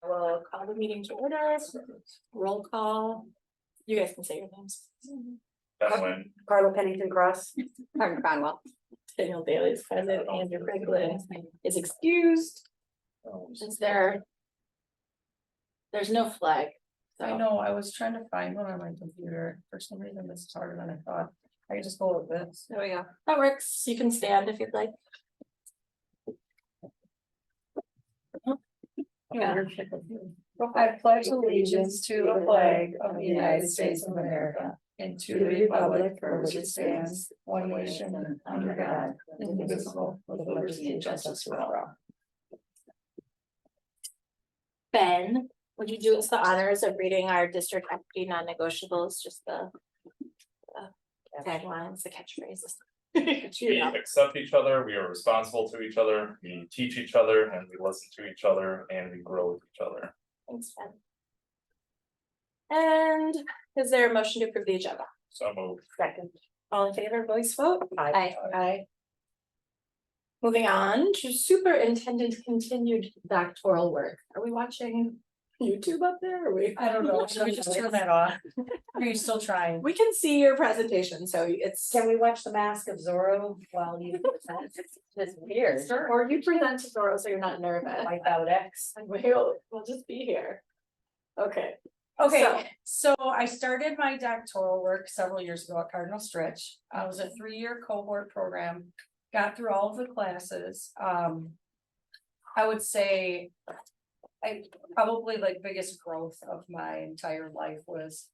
We'll call the meeting to order. Roll call. You guys can say your names. Carla Pennington Cross. Martin Cronwell. Daniel Bailey is present. Andrew Franklin is excused. Is there? There's no flag. So. I know, I was trying to find one on my computer. For some reason, this is harder than I thought. I can just go with this. There we go. That works. You can stand if you'd like. Yeah. I pledge allegiance to the flag of the United States of America and to the republic for which it stands, one nation, under God, indivisible, with liberty and justice for all. Ben, would you do us the honors of reading our district equity non-negotiables, just the taglines, the catchphrases? We accept each other, we are responsible to each other, we teach each other, and we listen to each other, and we grow with each other. Thanks, Ben. And is there a motion to approve the agenda? So moved. Second. All in favor, voice vote? Aye. Aye. Moving on to superintendent continued doctoral work. Are we watching YouTube up there? Are we? I don't know, should we just turn that off? Are you still trying? We can see your presentation, so it's. Can we watch the Mask of Zorro while you present? It's weird. Or you present to Doro, so you're not nervous. Without X. We'll just be here. Okay. Okay, so I started my doctoral work several years ago at Cardinal Stretch. I was a 3-year cohort program, got through all of the classes. I would say I probably like biggest growth of my entire life was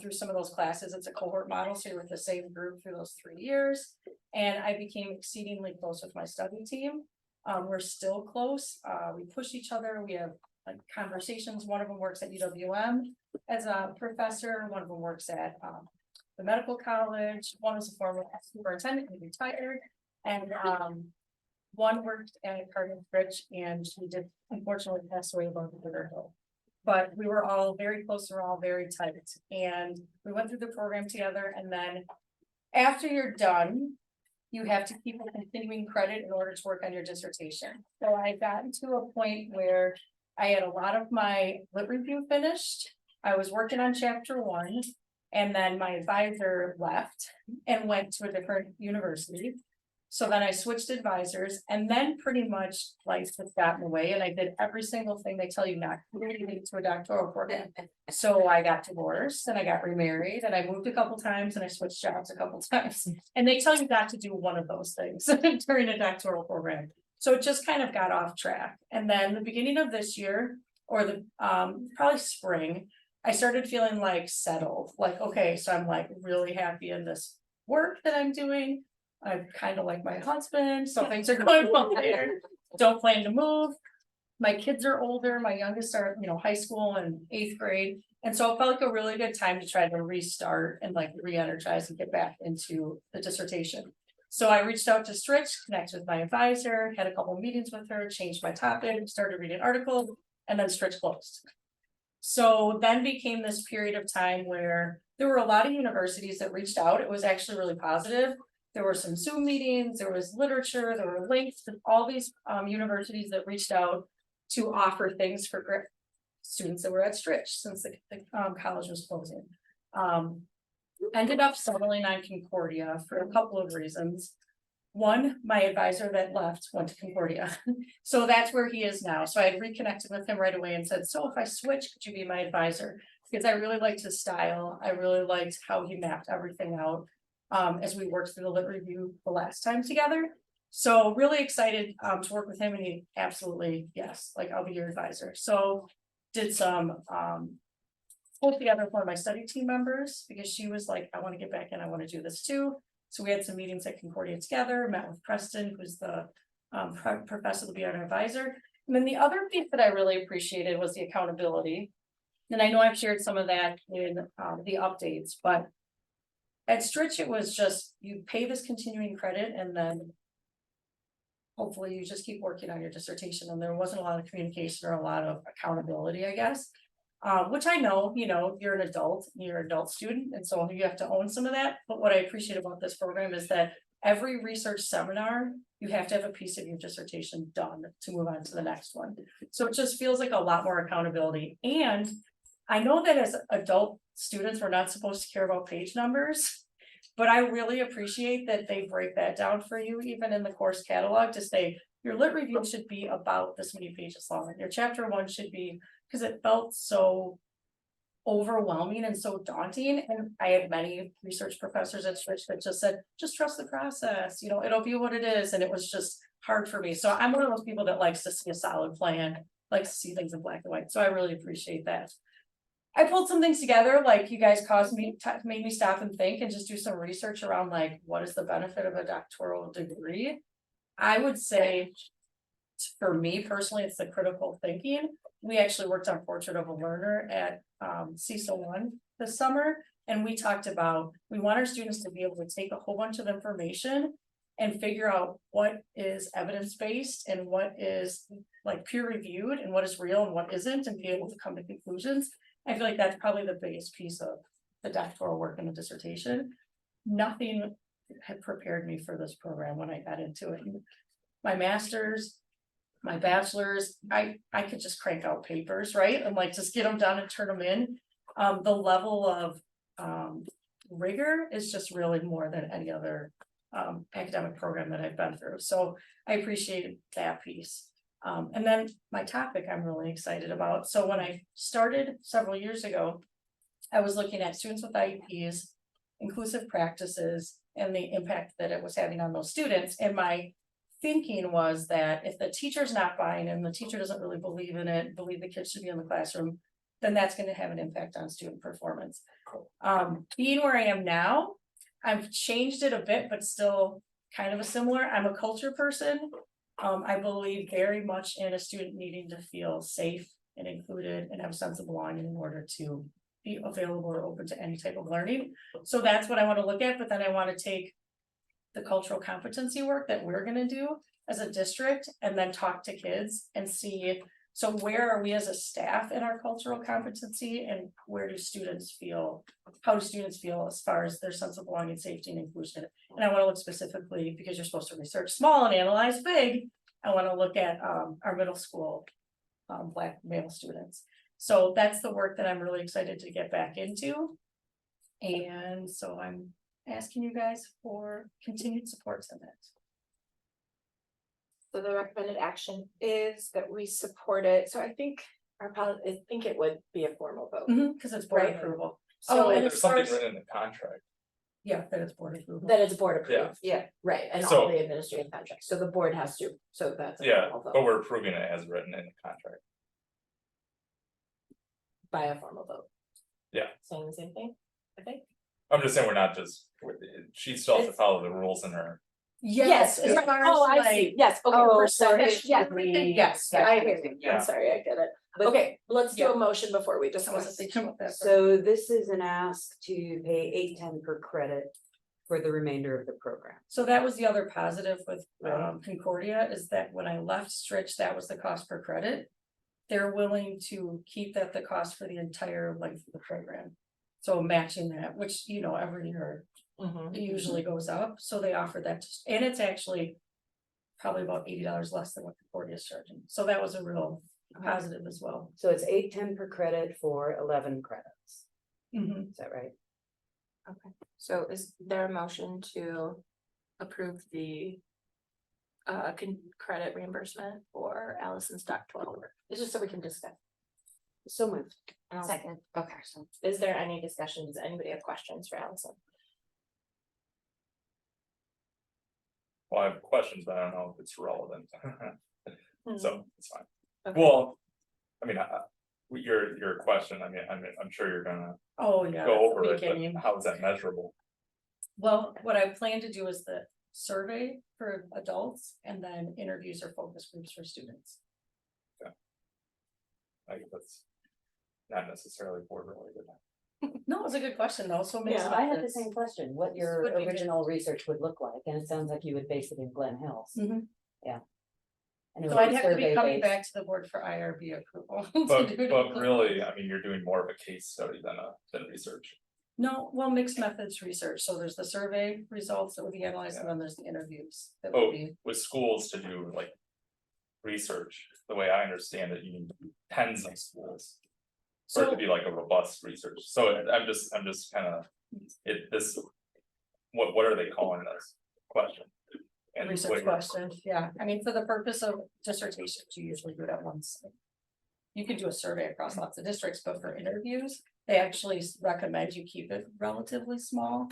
through some of those classes. It's a cohort model, so you're with the same group through those 3 years. And I became exceedingly close with my study team. We're still close. We push each other. We have like conversations. One of them works at UWM as a professor. One of them works at the medical college. One is a former superintendent who retired. And one worked at Cardinal Stretch, and she did unfortunately pass away about a year ago. But we were all very close, we're all very tight, and we went through the program together. And then after you're done, you have to keep a continuing credit in order to work on your dissertation. So I got to a point where I had a lot of my lit review finished. I was working on chapter 1, and then my advisor left and went to a different university. So then I switched advisors, and then pretty much life has gotten away, and I did every single thing they tell you not to do to get to a doctoral program. So I got divorced, and I got remarried, and I moved a couple times, and I switched jobs a couple times. And they tell you not to do one of those things during a doctoral program. So it just kind of got off track. And then the beginning of this year, or the probably spring, I started feeling like settled, like, okay, so I'm like really happy in this work that I'm doing. I'm kind of like my husband, so things are going well there. Don't plan to move. My kids are older. My youngest are, high school and 8th grade. And so it felt like a really good time to try to restart and like re-energize and get back into the dissertation. So I reached out to Stritch, connected with my advisor, had a couple of meetings with her, changed my topic, started reading articles, and then Stritch closed. So then became this period of time where there were a lot of universities that reached out. It was actually really positive. There were some Zoom meetings, there was literature, there were links to all these universities that reached out to offer things for students that were at Stritch since the college was closing. Ended up settling on Concordia for a couple of reasons. One, my advisor that left went to Concordia. So that's where he is now. So I had reconnected with him right away and said, so if I switch, could you be my advisor? Because I really liked his style. I really liked how he mapped everything out. As we worked through the lit review the last time together. So really excited to work with him, and he absolutely, yes, like I'll be your advisor. So did some pulled together for my study team members, because she was like, I want to get back in, I want to do this too. So we had some meetings at Concordia together, met with Preston, who's the professor to be our advisor. And then the other piece that I really appreciated was the accountability. And I know I've shared some of that in the updates, but at Stritch, it was just, you pay this continuing credit, and then hopefully you just keep working on your dissertation. And there wasn't a lot of communication or a lot of accountability, I guess. Which I know, you're an adult, you're an adult student, and so you have to own some of that. But what I appreciate about this program is that every research seminar, you have to have a piece of your dissertation done to move on to the next one. So it just feels like a lot more accountability. And I know that as adult students, we're not supposed to care about page numbers, but I really appreciate that they break that down for you, even in the course catalog, to say your lit review should be about this many pages long. Your chapter 1 should be, because it felt so overwhelming and so daunting. And I had many research professors at Stritch that just said, just trust the process, it'll be what it is. And it was just hard for me. So I'm one of those people that likes to see a solid plan, likes to see things in black and white. So I really appreciate that. I pulled some things together, like you guys made me stop and think and just do some research around like, what is the benefit of a doctoral degree? I would say, for me personally, it's the critical thinking. We actually worked on Portrait of a Learner at CISA 1 this summer, and we talked about, we want our students to be able to take a whole bunch of information and figure out what is evidence-based and what is like peer-reviewed and what is real and what isn't, and be able to come to conclusions. I feel like that's probably the biggest piece of the doctoral work in the dissertation. Nothing had prepared me for this program when I got into it. my master's, my bachelor's, I could just crank out papers, right? And like just get them done and turn them in. The level of rigor is just really more than any other academic program that I've been through. So I appreciated that piece. And then my topic I'm really excited about. So when I started several years ago, I was looking at students with IEPs, inclusive practices, and the impact that it was having on those students. And my thinking was that if the teacher's not buying and the teacher doesn't really believe in it, believe the kids should be in the classroom, then that's going to have an impact on student performance. Being where I am now, I've changed it a bit, but still kind of a similar. I'm a culture person. I believe very much in a student needing to feel safe and included and have a sense of belonging in order to be available or open to any type of learning. So that's what I want to look at, but then I want to take the cultural competency work that we're going to do as a district and then talk to kids and see, so where are we as a staff in our cultural competency and where do students feel, how do students feel as far as their sense of belonging, safety, and inclusion? And I want to look specifically, because you're supposed to research small and analyze big, I want to look at our middle school Black male students. So that's the work that I'm really excited to get back into. And so I'm asking you guys for continued support in that. So the recommended action is that we support it. So I think I think it would be a formal vote. Because it's board Right. approval. So So and there's as far something as written in the contract. Yeah, that it's board approval. that it's board approved. Yeah. Right, and So- all the administrative contracts. So the board has to, so that's a Yeah, formal but vote we're approving it as written in the contract. by a formal vote. Yeah. Saying the same thing, I think. I'm just saying we're not just, she still has to It's- follow the rules in her. Yes, as right. far Oh, as I see, like, yes, okay, Oh, percentage, so yeah, we- yes, I hear you, Yeah. I'm sorry, I get it. But- Okay, let's do Yeah. a motion before we I wasn't discuss. thinking about that. So this is an ask to pay $8.10 per credit for the remainder of the program. So that was the other positive with Right. Concordia, is that when I left Stritch, that was the cost per credit. They're willing to keep that the cost for the entire length of the program. So matching that, which, you know, every year Mhm. it usually goes up, so they offered that, and it's actually probably about $80 less than what Concordia is charging, so that was a real positive as well. So it's $8.10 per credit for 11 credits. Mhm. Is that right? Okay, so is there a motion to approve the credit reimbursement for Allison's doctoral work? It's just so we can discuss. So moved. Second, okay, so is there any discussion? Does anybody have questions for Allison? Well, I have questions, but I don't know if it's relevant. Hmm. So it's fine. Okay. Well, I mean, your question, I mean, I'm sure you're gonna Oh, yeah. go that's the over it, beginning. but how is that measurable? Well, what I plan to do is the survey for adults and then interviews or focus groups for students. Like, that's not necessarily board related. No, it's a good question though, so maybe. I had the same question, what your Would be good. original research would look like, and it sounds like you would base it in Glen Hills. Mhm. And it So would I'd have to be survey coming based. back to the board for IRB approval. to But do it. really, I mean, you're doing more of a case study than research. No, well, mixed methods research, so there's the survey results that would be analyzed, and then there's the interviews that would Oh, be. with schools to do like research, the way I understand it, you need tens of schools. For it to So, be like a robust research, so I'm just kind of, what are they calling this question? And research what- question, yeah, I mean, for the purpose of dissertations, you usually do it at once. You can do a survey across lots of districts, but for interviews, they actually recommend you keep it relatively small.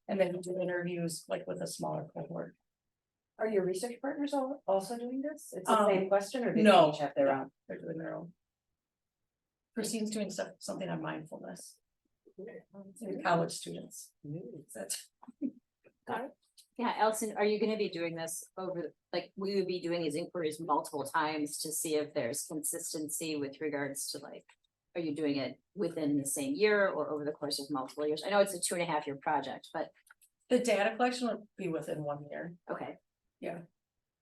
And then you do interviews like with a smaller cohort. Are your research partners also doing this? It's the Um, same question, or do they no. each have their own? They're doing their own. Christine's doing something on mindfulness. College students. That's, Yeah, Allison, are you gonna be doing this over, like, we would be doing these inquiries multiple times to see if there's consistency with regards to like. Are you doing it within the same year or over the course of multiple years? I know it's a 2.5-year project, but the data collection would be within 1 year, okay,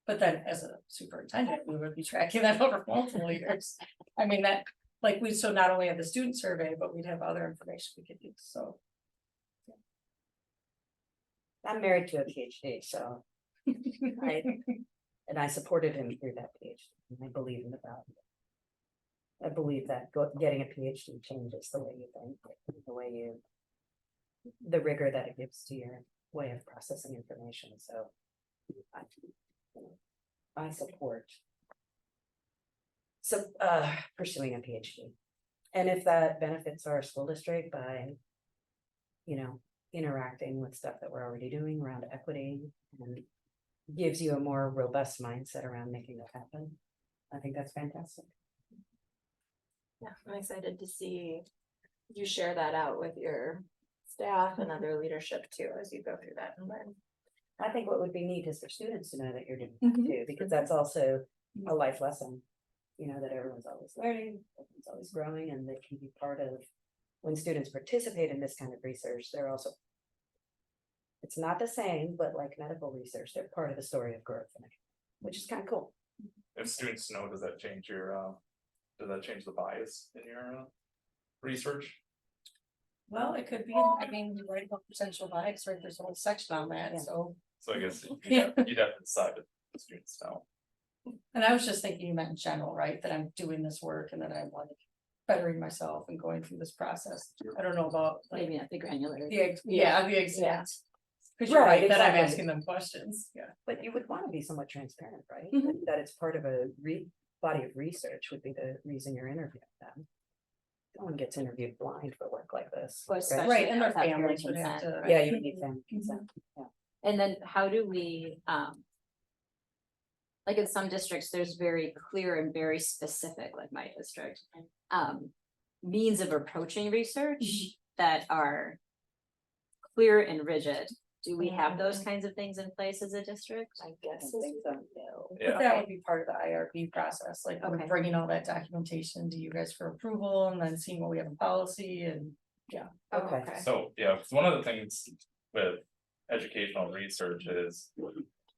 but then as a superintendent, we would be tracking that over multiple years. I mean, that, like, so not only have the student survey, but we'd have other information we could use, so. I'm married to a PhD, so I And I supported him through that PhD, and I believe in the value. I believe that getting a PhD changes the way you think, the way you, the rigor that it gives to your way of processing information, so. I support. So, pursuing a PhD. And if that benefits our school district by, interacting with stuff that we're already doing around equity and gives you a more robust mindset around making it happen, I think that's fantastic. Yeah, I'm excited to see you share that out with your staff and other leadership too, as you go through that and learn. I think what would be neat is for students to know that you're doing Mhm. that too, because that's also a life lesson. That everyone's always learning, everyone's always growing, and they can be part of, when students participate in this kind of research, they're also. It's not the same, but like medical research, they're part of the story of growth, which is kind of cool. If students know, does that change the bias in your research? Well, it could be, I mean, you write about potential bias, right, there's a whole section on that, Yeah. so. So I guess Yeah. you'd have to decide if the students know. And I was just thinking you meant in general, right, that I'm doing this work and that I'm like bettering myself and going through this process. I don't know about like Maybe not the granular. the exams. Cause you're Right, right, that I'm exactly. asking them questions, yeah. But you would want to be somewhat transparent, right? Mhm. That it's part of a body of research would be the reason you're interviewing them. No one gets interviewed blind for work like this. Well, right? especially Right, and their without parent families would have consent. to. Yeah, you would need family consent. And then how do we, like in some districts, there's very clear and very specific, like my district, means of approaching research that are clear and rigid. Do we have those kinds of things in place as a district? I guess. I think so. No. Yeah. But that would be part of the IRB process, like we're Okay. bringing all that documentation to you guys for approval and then seeing what we have in policy and. Okay. So, yeah, because one of the things with educational research is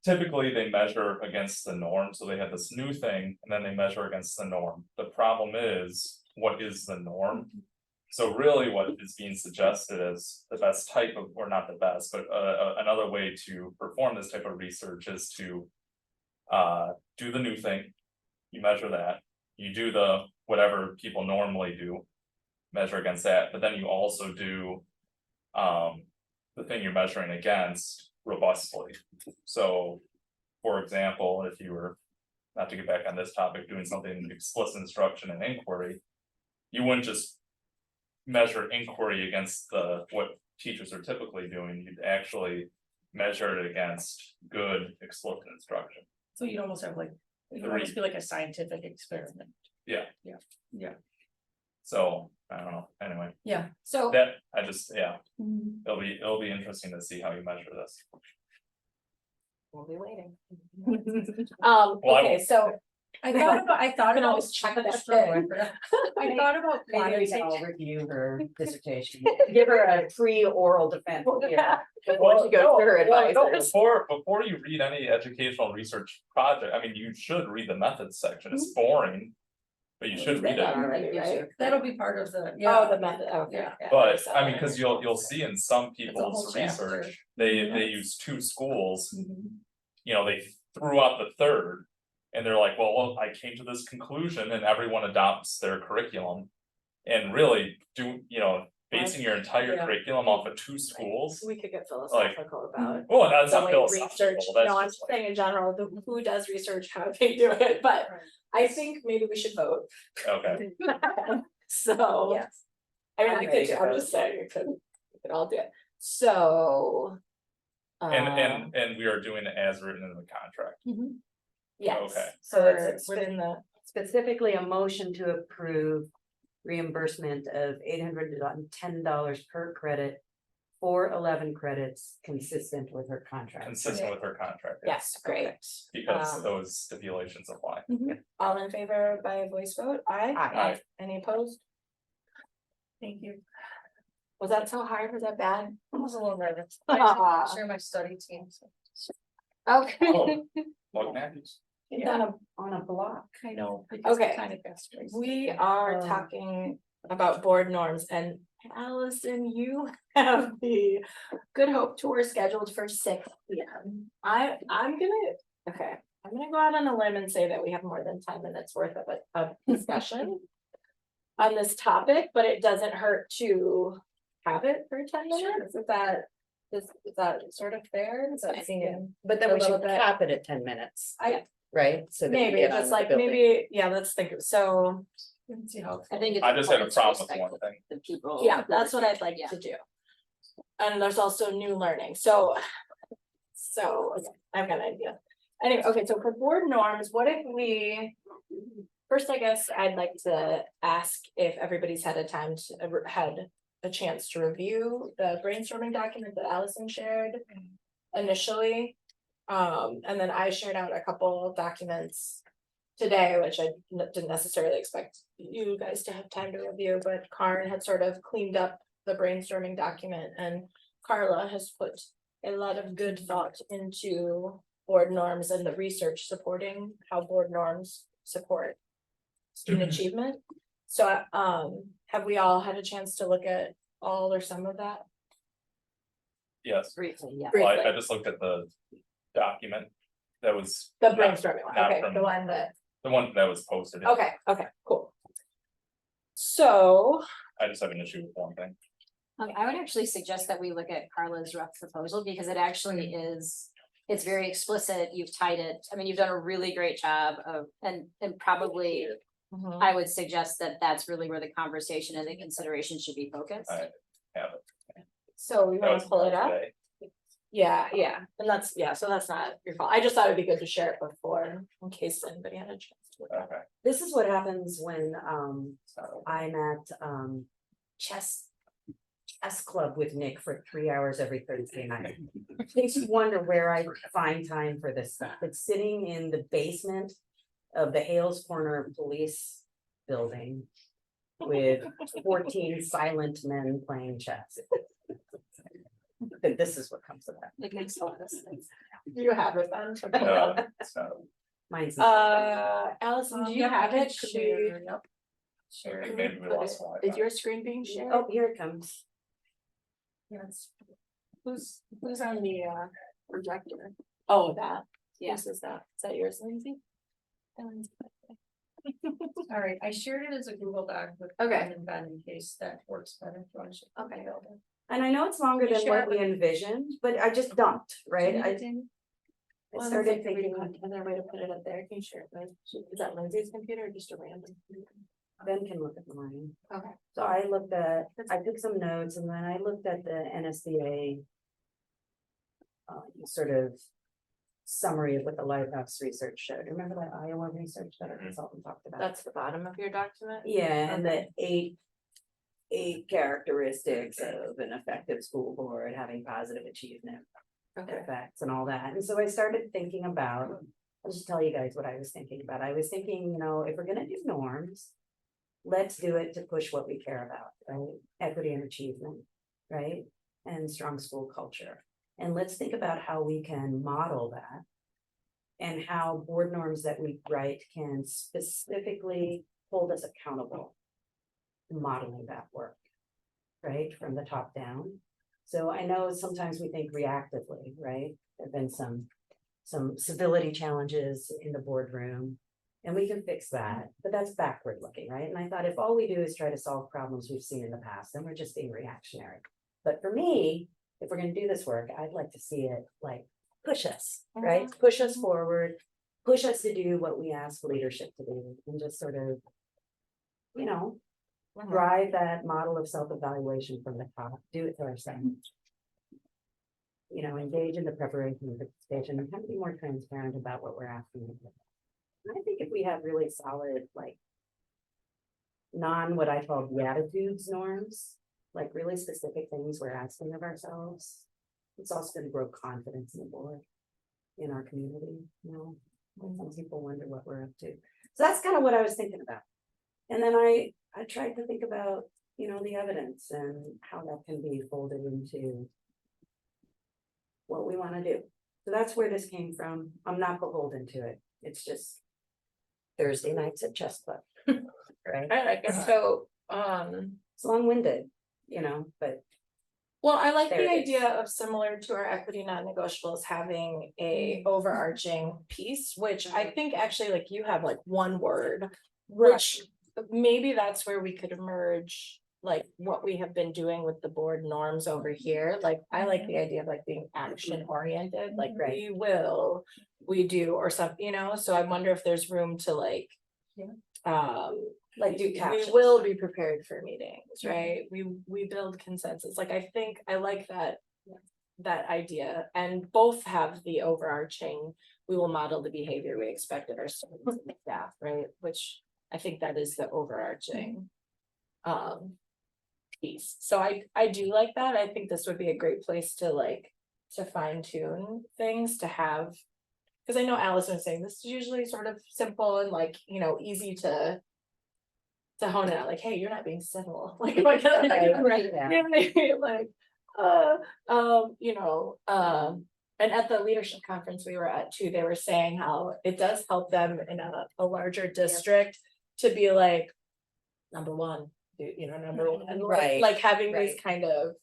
typically they measure against the norm, so they have this new thing, and then they measure against the norm. The problem is, what is the norm? So really what is being suggested as the best type of, or not the best, but another way to perform this type of research is to do the new thing, you measure that, you do the whatever people normally do, measure against that, but then you also do the thing you're measuring against robustly. So, for example, if you were, not to get back on this topic, doing something explicit instruction and inquiry, you wouldn't just measure inquiry against what teachers are typically doing, you'd actually measure it against good explicit instruction. So you'd almost have like, it would almost be like a scientific experiment. Yeah. Yeah, yeah. So, I don't know, anyway, Yeah. So. that, I just, yeah, Mhm. it'll be interesting to see how you measure this. We'll be waiting. Well, I Okay, won't- so I thought about, can always check that thing. I thought about Maybe we can all quantitative. review her dissertation, give her a pre-oral defense. Before she goes No, to her no, advisors. before you read any educational research project, I mean, you should read the methods section, it's boring. But you should read it, Already, right? That'll be part of the, Oh, yeah. the method, okay. Yeah. yeah, but so- I mean, cause you'll see in some whole people's chapter. research, they use two schools. Mhm. They threw out the third. And they're like, well, I came to this conclusion and everyone adopts their curriculum. And really basing your entire Yeah. curriculum off of two schools. We could get philosophical about. Oh, that's the not way philosophical, research, that's no, I'm just just saying in general, who does research, how they do it, but I think maybe we should vote. okay, So. Yes. I mean, I'm I ready could, to I'm vote. just saying, we could all do it, so. and we are doing it as written in the contract. Yes, okay. So it's within the, specifically a motion to approve reimbursement of $810 per credit for 11 credits consistent with her contract. Consistent with her contract. yes, great. Because Um, those stipulations apply. All in favor by a voice vote, aye? Aye. Any opposed? Thank you. Was that so hard, was that bad? I was a little nervous. Ah. I share my study team, so. Okay. Oh. Look, Matthews. Yeah. On a block. I know. because Okay. it kind of fast. We are talking about board norms, and Allison, you have the Good Hope tour scheduled for 6 p.m. I'm gonna, okay, I'm I'm gonna go out on a limb and say that we have more than 10 minutes worth of discussion. On this topic, but it doesn't hurt to have it for 10 minutes, is that sort of fair? Does that seem But then a we should little bit- cap it at 10 minutes, I, right? So that we maybe, get on just with like, the building. maybe, yeah, let's think, so. Let's see how. I think it's. I just had a important to problem with respect one thing. The people. Yeah, that's what I'd like Yeah. to do. And there's also new learning, so. Okay, I've got an idea. Anyway, okay, so for board norms, what if we? First, I guess I'd like to ask if everybody's had a chance to review the brainstorming document that Allison shared initially. And then I shared out a couple of documents today, which I didn't necessarily expect you guys to have time to review, but Karen had sort of cleaned up the brainstorming document, and Carla has put a lot of good thought into board norms and the research supporting how board norms support student achievement. So, have we all had a chance to look at all or some of that? Yes, Briefly, yeah. well, I Briefly. just looked at the document that was. The not- brainstorming one, not okay, from- the one that, The one that was posted. okay, cool. So, I just have an issue with one thing. I would actually suggest that we look at Carla's rough proposal because it actually is, it's very explicit. You've tied it. I mean, you've done a really great job of, and probably, I would suggest that that's really where the conversation and the consideration should be focused. I have it. so we That wanna was pull it up? today. Yeah, and that's, so that's not your fault. I just thought it'd be good to share it before, in case anybody had a chance to look at it. Okay, This is what happens when I'm at chess club with Nick for 3 hours every Thursday night. Makes you wonder where I find time for this stuff. It's sitting in the basement of the Hales Corner Police Building with 14 silent men playing chess. But this is what comes of that. It makes a lot of sense. You have it then. to pull it no, up. it's not. Mine's. Allison, do you have it? Should we? Okay, Can we maybe we put lost it- Wi-Fi. Is your screen being shared? Oh, here it comes. Yes. Who's on the projector? Oh, that. Yeah. Whose is that? Is that yours, Lindsay? Ellen's. All right, I shared it as a Google Doc with. Okay. Glenn and Ben in case that works better. if you want to- Okay. And I know it's longer You than share what we envisioned, but I just dumped, right? I Well, started thinking, another way to put it up there. Can you share it with? Is that Lindsay's computer or just a random? Ben can look at mine. Okay. So I took some notes and then I looked at the NSBA. Sort of summary of what the Lighthouse research showed. Remember that Iowa research that our consultant talked about? That's the bottom of your document? Yeah, and the eight characteristics of an effective school board having positive achievement Okay. effects and all that. And so I started thinking about, I'll just tell you guys what I was thinking about. I was thinking, if we're gonna do norms, let's do it to push what we care about, right? Equity and achievement, right? And strong school culture. And let's think about how we can model that. And how board norms that we write can specifically hold us accountable. to Modeling that work, right, from the top down. So I know sometimes we think reactively, right? There've been some civility challenges in the boardroom. And we can fix that, but that's backward looking, right? And I thought if all we do is try to solve problems we've seen in the past, then we're just being reactionary. But for me, if we're gonna do this work, I'd like to see it like push us, right? Push us forward, push us to do what we ask leadership to do and just sort of, drive that model of self-evaluation from the top, do it to ourselves. Engage in the preparation of the station and kind of be more transparent about what we're asking. And I think if we have really solid, like, what I call beatitudes norms, like really specific things we're asking of ourselves, it's also gonna grow confidence in the board, in our community, when some people wonder what we're up to. So that's kind of what I was thinking about. And then I tried to think about, the evidence and how that can be folded into what we want to do. So that's where this came from. I'm not beholden to it. It's just Thursday nights at chess club. Right? I like it, so, It's long-winded, but Well, I like There the it idea of similar to our equity non-negotiables, having a overarching piece, which I think actually like you have like one word. Which maybe that's where we could merge like what we have been doing with the board norms over here. Like I like the idea of like being action oriented, like Right. we will, we do or something, you know, so I wonder if there's room to like. Like do We captions. will be prepared for meetings, right? We build consensus, like I think I like that. That idea, and both have the overarching, we will model the behavior we expect of our students and staff, right? Which I think that is the overarching. Piece, so I do like that, I think this would be a great place to like, to fine tune things to have. Cause I know Allison was saying this is usually sort of simple and like, you know, easy to. To hone it out, like, hey, you're not being civil, like, if I get Right, yeah. you know what I mean? Like, you know, and at the leadership conference we were at too, they were saying how it does help them in a larger district to be like, number one, you know, number one, and Right, like having these right. kind of,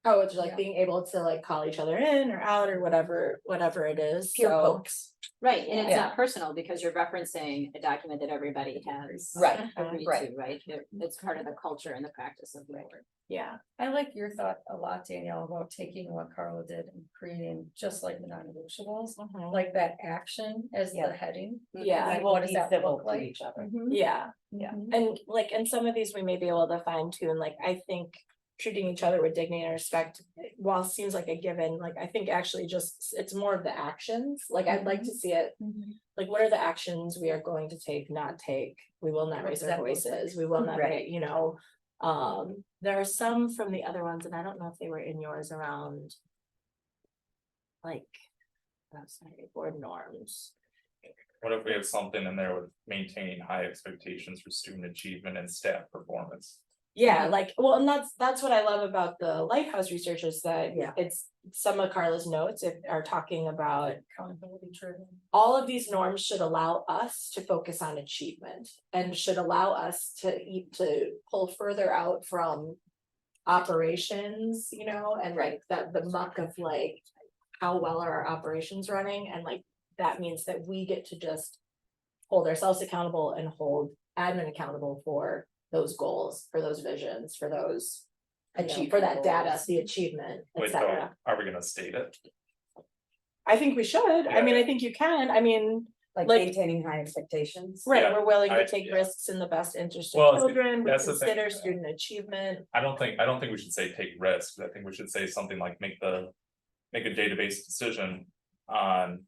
oh, it's like Yeah. being able to like call each other in or out or whatever it is, Peer so. pokes. Right, and it's Yeah. not personal because you're referencing a document that everybody has. Right, Agreed right. to, right? It's part of the culture and the practice of the board. Yeah, I like your thought a lot, Danielle, about taking what Carla did and creating just like the non-negotiables, like that action as Yeah. the heading. Yeah. Like, We what won't does be that civil look to like? each other. yeah. Yeah. And like, and some of these we may be able to fine tune, like, I think treating each other with dignity and respect, while it seems like a given, like, I think actually just, it's more of the actions, like, I'd like to see it. Like, what are the actions we are going to take, not take, we will not What raise does our that look like? voices, we will not, Right. you know. There are some from the other ones, and I don't know if they were in yours around. Like, I'm sorry, board norms. What if we have something in there with maintaining high expectations for student achievement and staff performance? Yeah, like, well, and that's what I love about the Lighthouse research is that Yeah. it's some of Carla's notes are talking about. Accountability driven. All of these norms should allow us to focus on achievement and should allow us to pull further out from. Operations, you know, and like that the muck of like, how well are our operations running, and like, that means that we get to just. Hold ourselves accountable and hold admin accountable for those goals, for those visions, for those. You know, for that data, Achievable. the achievement, Wait, so etc. are we gonna state it? I think we should, I mean, I Yeah. think you can, I mean, Like Like- maintaining high expectations. right, Yeah, we're willing to I- take yeah. risks in the best interest Well, of children, we that's the thing, consider yeah. student achievement. I don't think we should say take risks, I think we should say something like make a database decision on.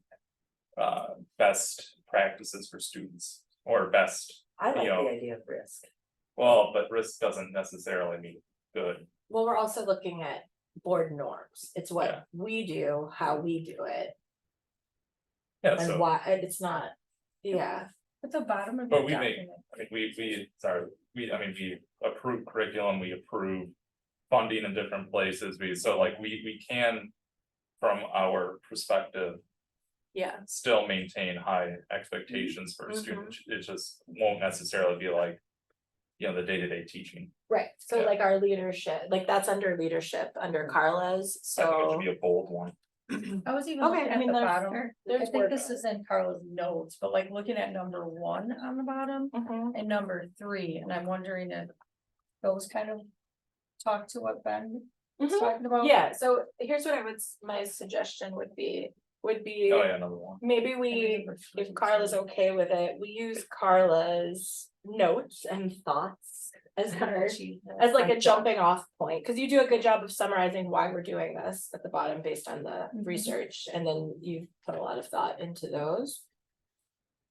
Best practices for students or best, I like You know. the idea of risk. well, but risk doesn't necessarily mean good. Well, we're also looking at board norms, it's Yeah. what we do, how we do it, Yeah, and so, why, and it's not, yeah. At the bottom of But your we make- document. I mean, we approve curriculum, we approve. Funding in different places, so like we can. From our perspective, Yeah, still maintain high expectations for students, it just won't necessarily be like. You know, the day-to-day teaching, right, so Yeah. like our leadership, like that's under leadership, under Carla's, I think it so. should be a bold one. I was even Okay, looking I at mean, the there's, bottom. I there's think work this on is in Carla's notes, but like looking at number 1 on the bottom it. Mhm. and number 3, and I'm wondering if those kind of talk to what Ben was Mhm. talking about. Yeah, so here's what my suggestion would be, Oh, yeah, another one. maybe And then we, number 3 if Carla's too. okay with it, we use Carla's notes and thoughts as our, Achievement. as like a jumping off point, cause you do a good job of summarizing why we're doing this at the bottom based on the Mhm. research, and then you've put a lot of thought into those.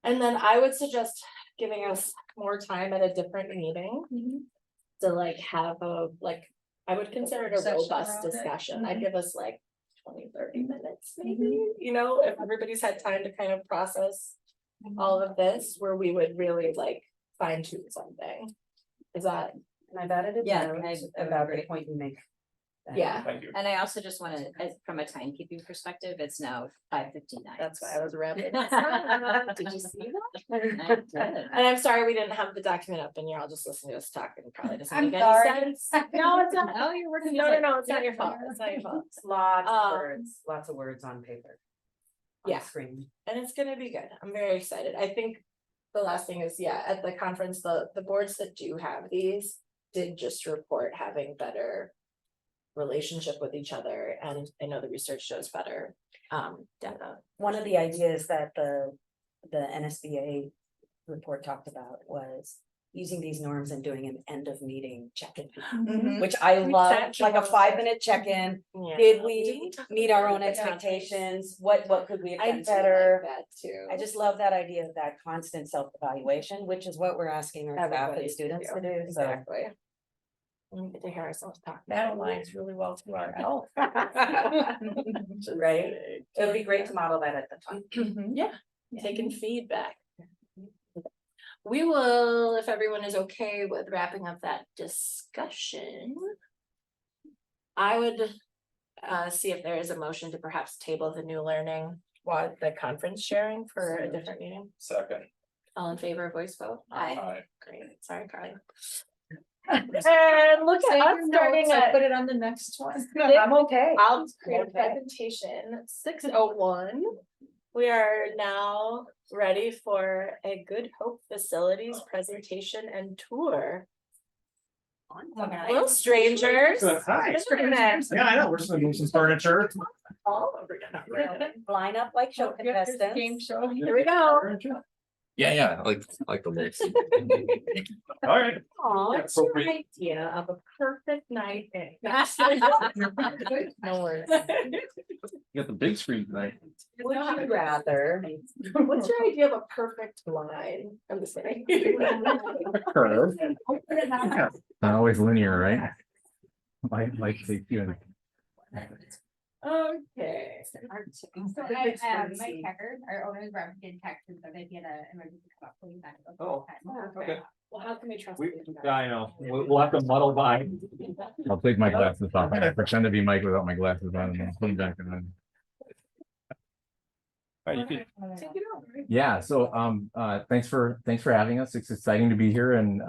And then I would suggest giving us more time at a different meeting Mhm. to like have I would consider it a Session robust around it. discussion, I'd Mhm. give us like 20-30 minutes maybe, you know, if everybody's had time to kind of process all of this, where we would really like fine tune something. Is that, And I've added a Yeah, note I about the agree. point you make. Yeah. Thank you. And I also just want to, from a timekeeping perspective, it's now 5:59. That's why I was wrapping. Did you see I that? did. And I'm sorry we didn't have the document up and you're all just listening to us talk and probably doesn't I'm make sorry. any sense. No, it's not. Oh, you're working. No, it's not your fault. It's not your fault. Lots of words on paper. On Yeah. Screen. And it's gonna be good. I'm very excited. I think the last thing is, yeah, at the conference, the boards that do have these did just report having better relationship with each other, and I know the research shows better data. One of the ideas that the NSBA report talked about was using these norms and doing an end of meeting check-in, which I love, like a 5-minute check-in. Yeah. Did we talk meet our about own that? expectations? What could we have I done do better? like that too. I just love that idea of that constant self-evaluation, which is what we're asking our staff Everybody and to students do. to do, so. Exactly. We get to hear ourselves talk. That aligns really well to our health. Right? It would be great to model that at the time. Yeah, taking feedback. We will, if everyone is okay with wrapping up that discussion. I would see if there is a motion to perhaps table the new learning, while the conference sharing for a different meeting. Second. All in favor, voice vote? Aye. Great, sorry, Carly. And look at us starting at. Put it on the next one. I'm okay. I'll create a presentation, 6:01. We are now ready for a Good Hope Facilities presentation and tour. Hello, strangers. Hi. Strangers. Yeah, I know, we're just gonna move some furniture. All over again. Line up like show Game contestants. show. Here we go. Yeah, like the list. All right. Aw, what's your appropriate. idea of a perfect night in? No worries. You got the big screen tonight. Would you rather? What's your idea of a perfect line? I'm just saying. Curve. Not always linear, right? Like they do. Okay. So I, Mike Hacker, our owner is representing Texas, so they get a emergency come up, please. Oh, okay. Well, how can we trust? We, you? I know, we'll have to muddle by. I'll take my glasses off. I pretend to be Mike without my glasses on and then put them back on. All right, you can- Take it over. Yeah, so thanks for having us. It's exciting to be here and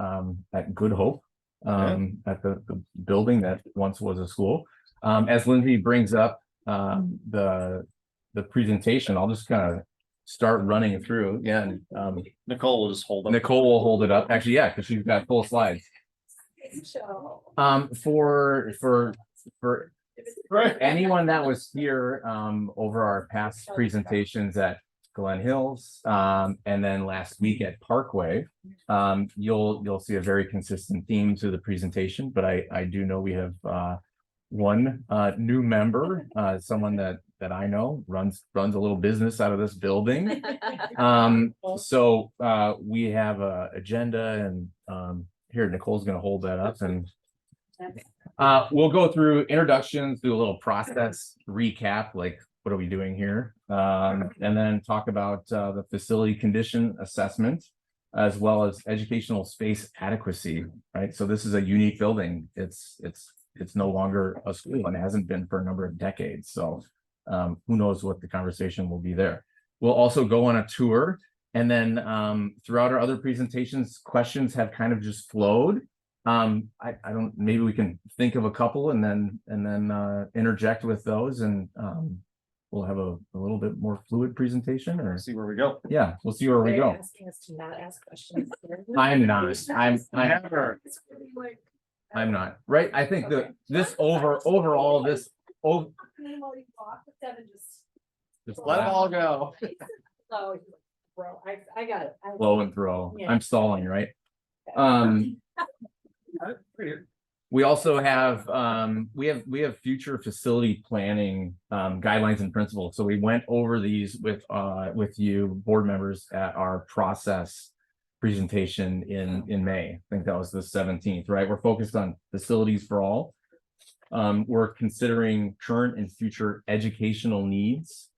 at Good Hope. At the building that once was a school. As Lindsay brings up the presentation, I'll just kind of start running through. Yeah, and Nicole will just hold up. Nicole will hold it up. Actually, yeah, because she's got full slides. For Right. anyone that was here over our past presentations at Glen Hills and then last week at Parkway, you'll see a very consistent theme to the presentation, but I do know we have one new member, someone that I know runs a little business out of this building. So we have a agenda and here Nicole's gonna hold that up and we'll go through introductions, do a little process recap, like what are we doing here? And then talk about the facility condition assessment, as well as educational space adequacy, right? So this is a unique building. It's no longer a school and hasn't been for a number of decades. So who knows what the conversation will be there. We'll also go on a tour, and then throughout our other presentations, questions have kind of just flowed. I don't, maybe we can think of a couple and then interject with those, and we'll have a little bit more fluid presentation, or See where we go. yeah, we'll see where we go. Asking us to not ask questions. I'm not, Never. I'm not, right? I think this overall, this, oh. Just Let them all go. Oh, bro, I got it. flow and throw. Yeah. I'm stalling, right? Pretty- We also have we have future facility planning guidelines and principles. So we went over these with you board members at our process presentation in May. I think that was the 17th, right? We're focused on facilities for all. We're considering current and future educational needs.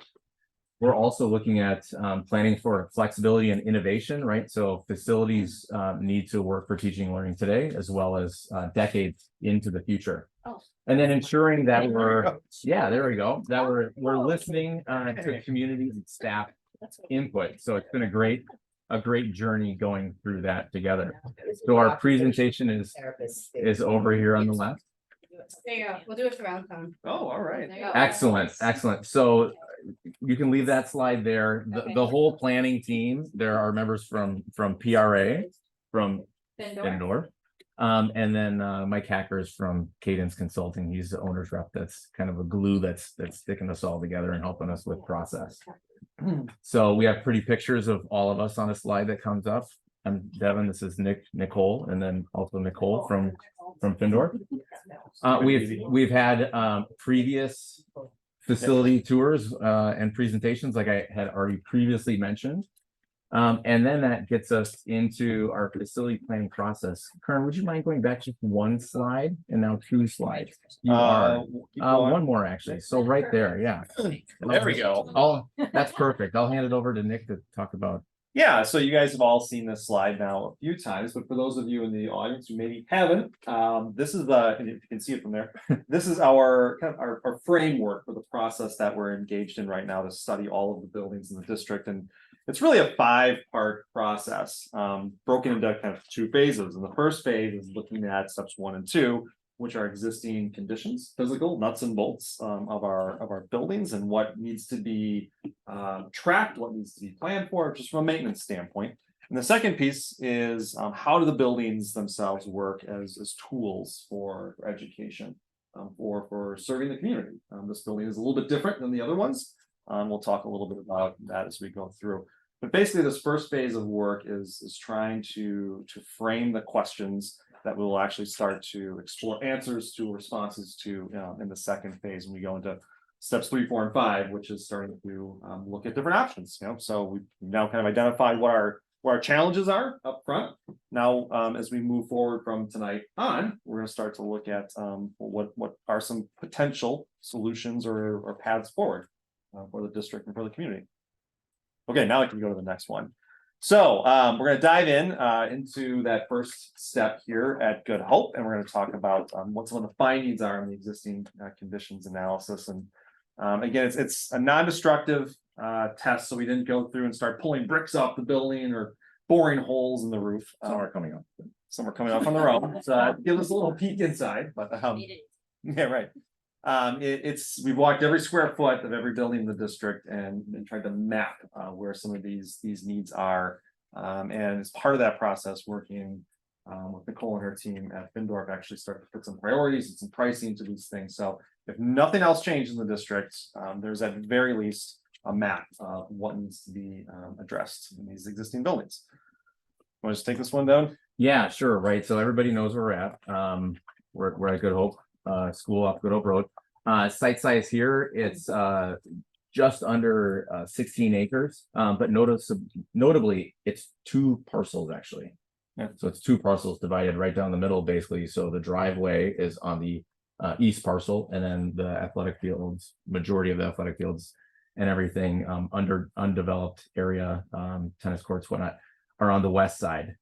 We're also looking at planning for flexibility and innovation, right? So facilities need to work for teaching and learning today, as well as decades into the future. And then ensuring that we're, yeah, there we go, that we're listening to community and staff input. So it's been a great journey going through that together. So our presentation is over here on the left. There you go. We'll do it surround sound. Oh, all right. There you go. Excellent, excellent. So you can leave that slide there. The whole planning team, there are members from PRA, from Findor. And then Mike Hacker is from Cadence Consulting. He's the owner's rep. That's kind of a glue that's sticking us all together and helping us with process. So we have pretty pictures of all of us on a slide that comes up. I'm Devin, this is Nicole, and then also Nicole from Findor. We've had previous facility tours and presentations, like I had already previously mentioned. And then that gets us into our facility planning process. Karen, would you mind going back just one slide and now 2 slides? You are. One more actually. So right there, yeah. There we go. Oh, that's perfect. I'll hand it over to Nick to talk about. Yeah, so you guys have all seen this slide now a few times, but for those of you in the audience who maybe haven't, this is and if you can see it from there, this is our kind of our framework for the process that we're engaged in right now to study all of the buildings in the district. And it's really a 5-part process, broken into kind of 2 phases. And the first phase is looking at steps 1 and 2, which are existing conditions, physical nuts and bolts of our buildings, and what needs to be tracked, what needs to be planned for, just from a maintenance standpoint. And the second piece is how do the buildings themselves work as tools for education, for serving the community. This building is a little bit different than the other ones. We'll talk a little bit about that as we go through. But basically, this first phase of work is trying to frame the questions that we will actually start to explore answers to, responses to, in the second phase when we go into steps 3, 4, and 5, which is starting to look at different options. So we've now kind of identified what our challenges are up front. Now, as we move forward from tonight on, we're going to start to look at what are some potential solutions or paths forward for the district and for the community. Okay, now I can go to the next one. So we're going to dive into that first step here at Good Hope, and we're going to talk about what some of the findings are in the existing conditions analysis. And again, it's a non-destructive test, so we didn't go through and start pulling bricks off the building or boring holes in the roof. Some are coming up. Some are coming off on their own. So give us a little peek inside, but yeah, right. We've walked every square foot of every building in the district and tried to map where some of these needs are. And as part of that process, working with Nicole and her team at Findor, actually start to put some priorities and some pricing to these things. So if nothing else changes in the district, there's at the very least a map of what needs to be addressed in these existing buildings. Want to just take this one down? Yeah, sure. Right. So everybody knows where we're at. We're at Good Hope School off Good Hope Road. Site size here, it's just under 16 acres, but notably it's 2 parcels actually. Yeah. So it's 2 parcels divided right down the middle, basically. So the driveway is on the east parcel, and then the athletic fields, majority of the athletic fields and everything under undeveloped area, tennis courts, whatnot, are on the west side.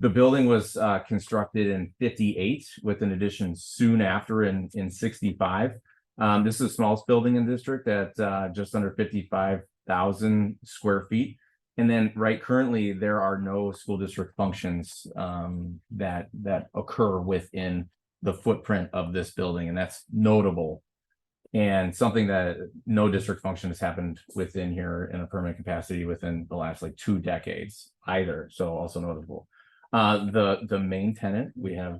The building was constructed in 58 with an addition soon after in 65. This is the smallest building in the district at just under 55,000 square feet. And then currently there are no school district functions that occur within the footprint of this building, and that's notable. And something that no district function has happened within here in a permanent capacity within the last 2 decades either. So also notable. The main tenant we have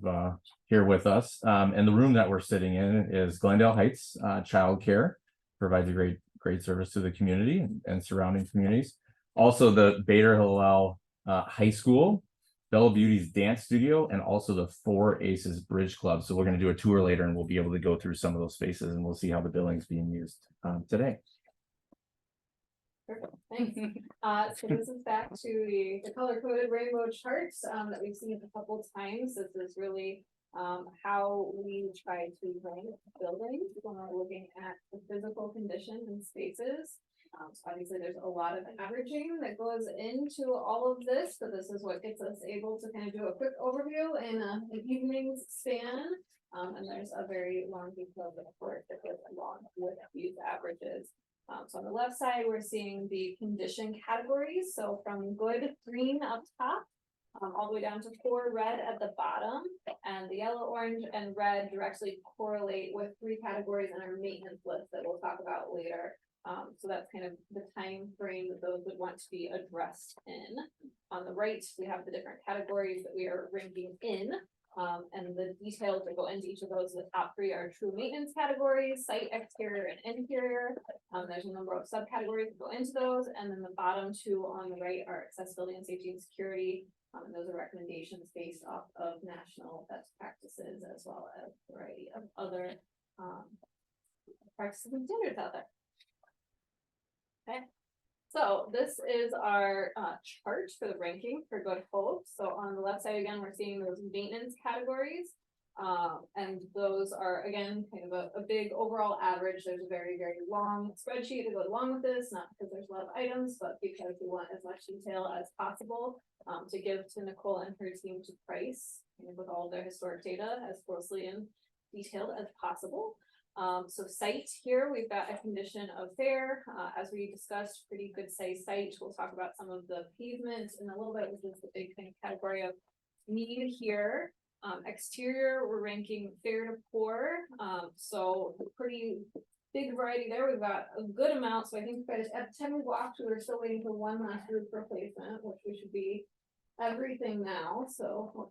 here with us, and the room that we're sitting in is Glendale Heights Childcare, provides a great service to the community and surrounding communities. Also the Bader Hillel High School, Bella Beauty's dance studio, and also the 4 Aces Bridge Club. So we're going to do a tour later, and we'll be able to go through some of those spaces, and we'll see how the building's being used today. Perfect, thanks. So this is back to the color-coded rainbow charts that we've seen a couple times. This is really how we try to rank buildings when we're looking at the physical condition and spaces. So obviously there's a lot of averaging that goes into all of this, but this is what gets us able to kind of do a quick overview in an evening's span. And there's a very long detailed report that goes along with these averages. So on the left side, we're seeing the condition categories. So from good green up top, all the way down to 4 red at the bottom, and the yellow, orange, and red directly correlate with 3 categories in our maintenance list that we'll talk about later. So that's kind of the time frame that those would want to be addressed in. On the right, we have the different categories that we are ranking in. And the details that go into each of those, the top 3 are true maintenance categories, site exterior and interior. There's a number of subcategories that go into those, and then the bottom 2 on the right are accessibility and safety and security. And those are recommendations based off of national best practices as well as a variety of other practices and standards out there. Okay. So this is our chart for the ranking for Good Hope. So on the left side, again, we're seeing those maintenance categories. And those are, again, kind of a big overall average. There's a very, very long spreadsheet that goes along with this, not because there's a lot of items, but because we want as much detail as possible to give to Nicole and her team to price, with all of their historic data as closely and detailed as possible. So site here, we've got a condition of fair, as we discussed, pretty good size site. We'll talk about some of the pavement in a little bit, which is the big kind of category of need here. Exterior, we're ranking fair to poor. So pretty big variety there. We've got a good amount. So I think by the time we walked, we were still waiting for one last roof replacement, which we should be everything now. So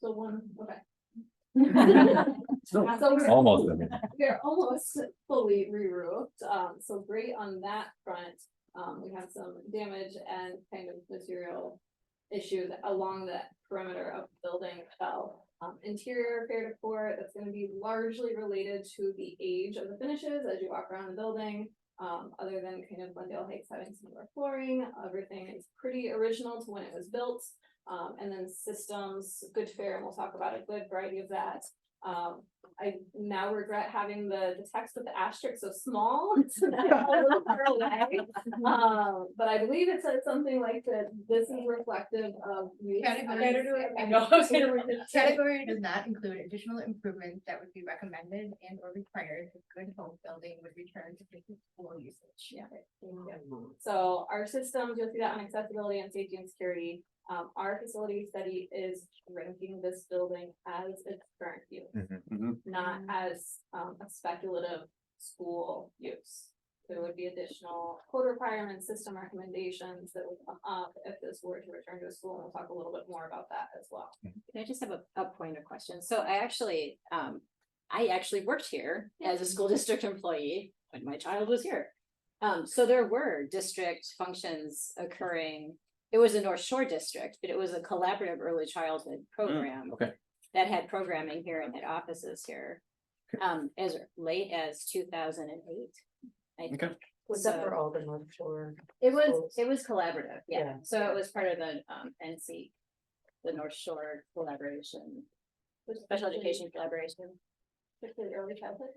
one, okay. So Almost. we're almost fully re-roofed, so great on that front. We have some damage and kind of material issues along the perimeter of the building itself. Interior fair to poor, that's going to be largely related to the age of the finishes as you walk around the building. Other than kind of Glendale Heights having similar flooring, everything is pretty original to when it was built. And then systems, good fair, and we'll talk about a good variety of that. I now regret having the text with the asterisk so small, so now I'm a little far away. But I believe it said something like that. This is reflective of use. Category does not include additional improvements that would be recommended and or required if Good Hope building would return to business school usage. Yeah. So our systems, you'll see that on accessibility and safety and security. Our facility study is ranking this building as its current use, not as a speculative school use. There would be additional code requirements, system recommendations that would come up if this were to return to a school, and we'll talk a little bit more about that as well. Can I just have a point of question? So I actually worked here as a school district employee when my child was here. So there were district functions occurring. It was a North Shore district, but it was a collaborative early childhood program. Okay. That had programming here and had offices here. As late as 2008. Okay. Was that for all the North Shore? It was schools? collaborative, yeah. Yeah. So it was part of the NC, the North Shore collaboration, special education collaboration. Particularly early childhood.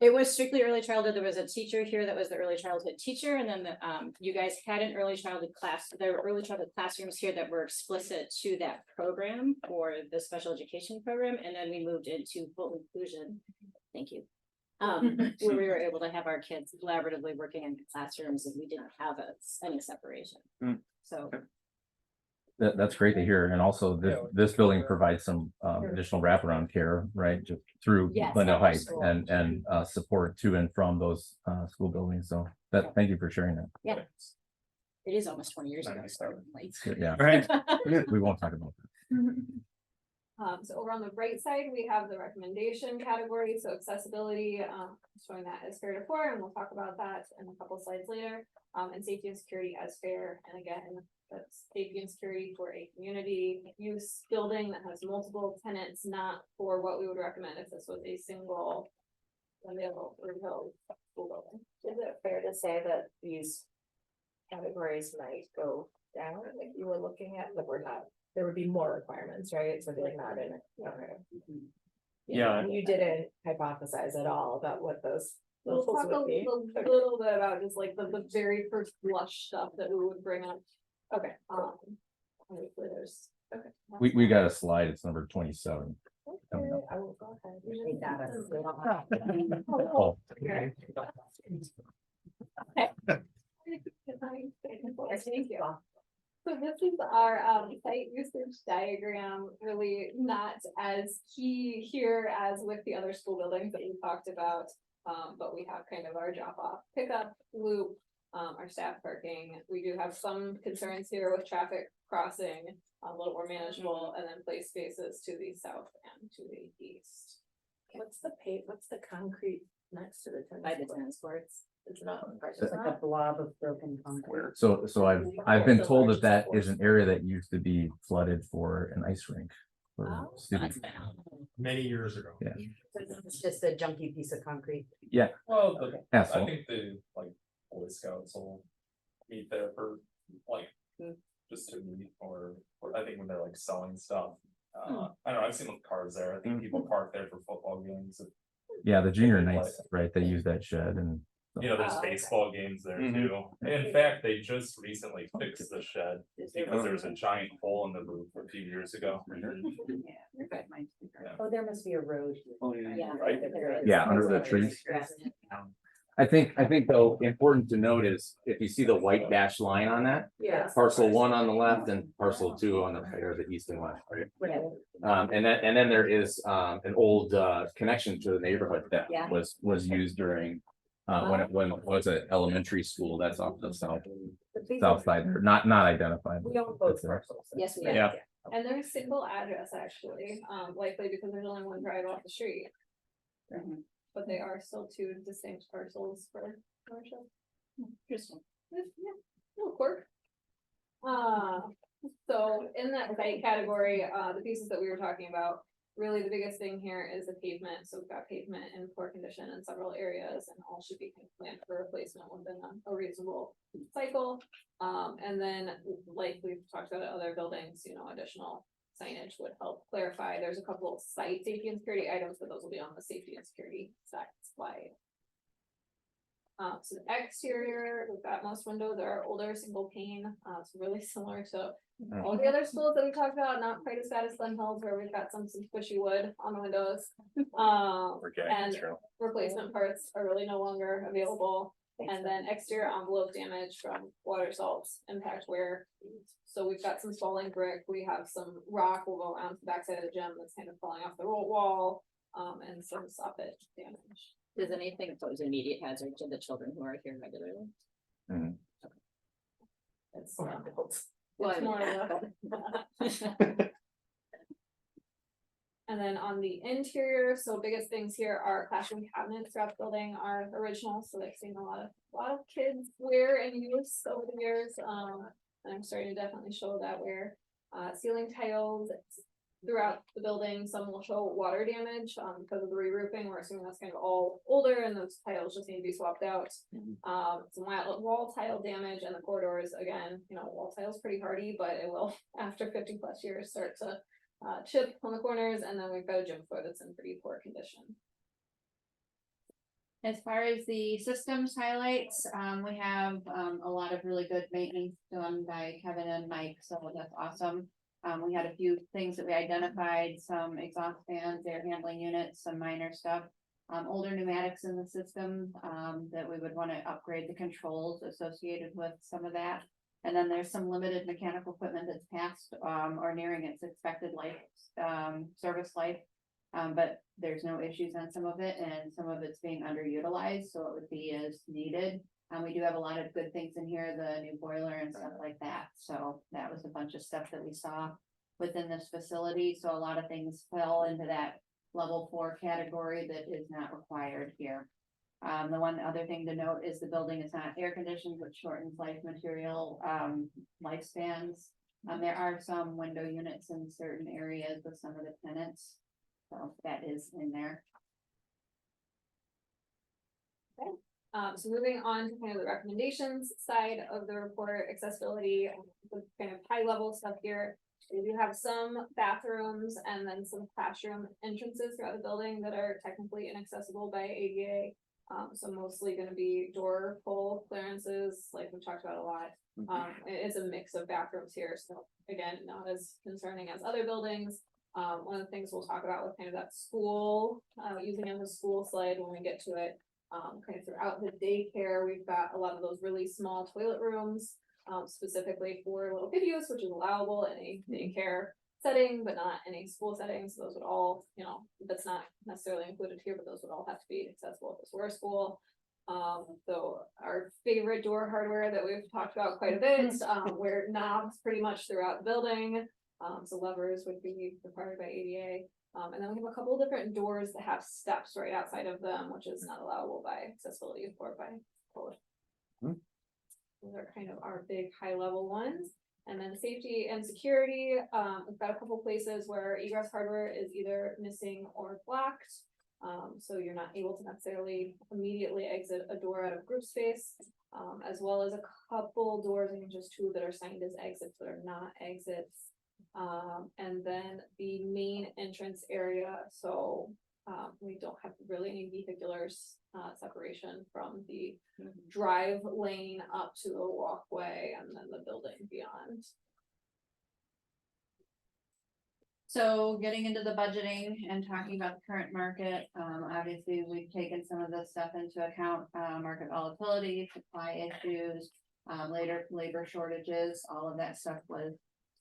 It was strictly early childhood. There was a teacher here that was the early childhood teacher, and then you guys had an early childhood class. There were early childhood classrooms here that were explicit to that program for the special education program, and then we moved into full inclusion. Thank you. Where we were able to have our kids collaboratively working in classrooms, and we didn't have any separation. So. That's great to hear. And also this building provides some additional wraparound care, right? Just through Yes, Glendale Heights school. and support to and from those school buildings. So thank you for sharing that. Yeah. It is almost 20 years ago, so like. Yeah, Right. we won't talk about that. So over on the right side, we have the recommendation category, so accessibility, showing that as fair to poor, and we'll talk about that in a couple slides later. And safety and security as fair, and again, that's safety and security for a community use building that has multiple tenants, not for what we would recommend if this was a single school building. Is it fair to say that these categories might go down, like you were looking at, like we're not, there would be more requirements, right? So they're not in it. Okay. Yeah. And you didn't hypothesize at all about what those We'll Those talk a would be- little bit about just like the very first blush stuff that we would bring up. Okay, obviously there's, okay. We got a slide, it's number 27. coming up. I will go ahead. Take that as a- Oh, Thank you. So this is our site usage diagram, really not as key here as with the other school buildings that we talked about. But we have kind of our drop off pickup loop, our staff parking. We do have some concerns here with traffic crossing, a little more manageable, and then play spaces to the south and to the east. What's the concrete next to the By the tennis court? tennis courts. It's not. It's like a blob of broken concrete. So I've been told that that is an area that used to be flooded for an ice rink. for Oh, students. Many years ago. Yeah. It's just a junky piece of concrete. Well, I Asphalt. think the like Boy Scouts will meet there for like, just to meet or I think when they're like selling stuff. I don't know, I've seen the cars there. I think people park there for football games. Yeah, the junior nights, right, they use that shed and. You know, there's Oh, okay. baseball games there Mhm. too. In fact, they just recently fixed the shed because there was a giant hole in the roof a few years ago. Oh, there must be a road. Yeah. Right. Yeah, under the trees. I think though, important to note is if you see the white dashed line on that, Yeah. parcel 1 on the left and parcel 2 on the right, or the east and west, right? And then there is an old connection to the neighborhood that Yeah. was used during when it was an elementary school that's off the south side, there, not identified. We own It's both there. parcels. Yes, we Yeah. are. And they're a single address actually, likely because there's only one drive off the street. But they are still two distinct parcels for commercial. Interesting. Yeah, little quirk. So in that site category, the pieces that we were talking about, really the biggest thing here is the pavement. So we've got pavement in poor condition in several areas and all should be planned for replacement within a reasonable cycle. And then like we've talked about at other buildings, you know, additional signage would help clarify. There's a couple of site safety and security items, but those will be on the safety and security slide. So the exterior, we've got most windows are older, single pane, it's really similar to all the other schools that we talked about, not quite as bad as Glen Hills, where we've got some squishy wood on the windows. And replacement parts are really no longer available. And then exterior envelope damage from water salts impact wear. So we've got some falling brick, we have some rock will go around the backside of the gym that's kind of falling off the wall, and some soffit damage. Does anything pose immediate hazard to the children who are here regularly? It's Well, it's more of a. And then on the interior, so biggest things here are classroom cabinets throughout the building are original, so they've seen a lot of kids wear and use over the years. And I'm starting to definitely show that wear. Ceiling tiles throughout the building, some will show water damage, because of the re-roofing. We're assuming that's kind of all older and those tiles just need to be swapped out. Some wall tile damage and the corridors, again, you know, wall tile's pretty hardy, but it will, after 50+ years, start to chip on the corners, and then we've got a gym floor that's in pretty poor condition. As far as the systems highlights, we have a lot of really good maintenance done by Kevin and Mike, so that's awesome. We had a few things that we identified, some exhaust fans, air handling units, some minor stuff. Older pneumatics in the system that we would want to upgrade the controls associated with some of that. And then there's some limited mechanical equipment that's past or nearing its expected life, service life. But there's no issues on some of it, and some of it's being underutilized, so it would be as needed. We do have a lot of good things in here, the new boiler and stuff like that, so that was a bunch of stuff that we saw within this facility, so a lot of things fell into that level 4 category that is not required here. The one other thing to note is the building is not air conditioned, which shortens life material lifespans. There are some window units in certain areas with some of the tenants. So that is in there. So moving on to kind of the recommendations side of the report, accessibility, the kind of high level stuff here. We do have some bathrooms and then some classroom entrances throughout the building that are technically inaccessible by ADA. So mostly gonna be door pull clearances, like we talked about a lot. It's a mix of bathrooms here, so again, not as concerning as other buildings. One of the things we'll talk about with kind of that school, using it as a school slide when we get to it. Kind of throughout the daycare, we've got a lot of those really small toilet rooms, specifically for little kiddos, which is allowable in a daycare setting, but not in a school setting. So those would all, you know, that's not necessarily included here, but those would all have to be accessible if this were a school. So our favorite door hardware that we've talked about quite a bit, where knobs pretty much throughout the building. So levers would be required by ADA. And then we have a couple of different doors that have steps right outside of them, which is not allowable by accessibility or by code. Those are kind of our big high level ones. And then safety and security, we've got a couple places where egress hardware is either missing or blocked. So you're not able to necessarily immediately exit a door out of group space, as well as a couple doors, and just two that are signed as exits that are not exits. And then the main entrance area, so we don't have really any vehicular separation from the drive lane up to the walkway and then the building beyond. So getting into the budgeting and talking about the current market, obviously we've taken some of this stuff into account, market volatility, supply issues, labor shortages, all of that stuff was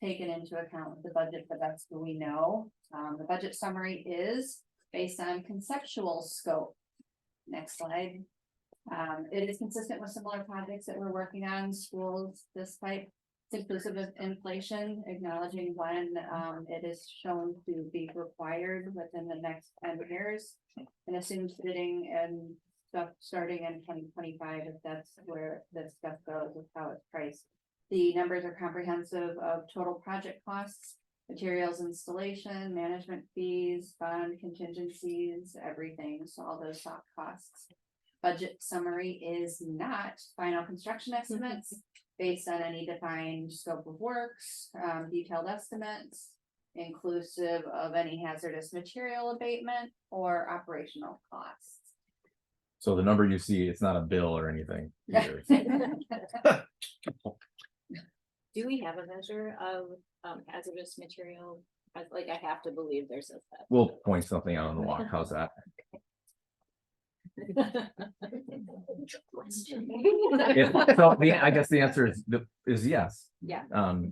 taken into account with the budget, but that's what we know. The budget summary is based on conceptual scope. Next slide. It is consistent with similar projects that we're working on schools, despite it's inclusive of inflation, acknowledging when it is shown to be required within the next 10 years, and assumes bidding and stuff starting in 2025, if that's where this stuff goes, with how it's priced. The numbers are comprehensive of total project costs, materials installation, management fees, bond contingencies, everything, so all those soft costs. Budget summary is not final construction estimates based on any defined scope of works, detailed estimates, inclusive of any hazardous material abatement or operational costs. So the number you see, it's not a bill or anything either. Do we have a measure of hazardous material? Like, I have to believe there's a. We'll point something out on the walk. How's that? I guess the answer is yes. Yeah.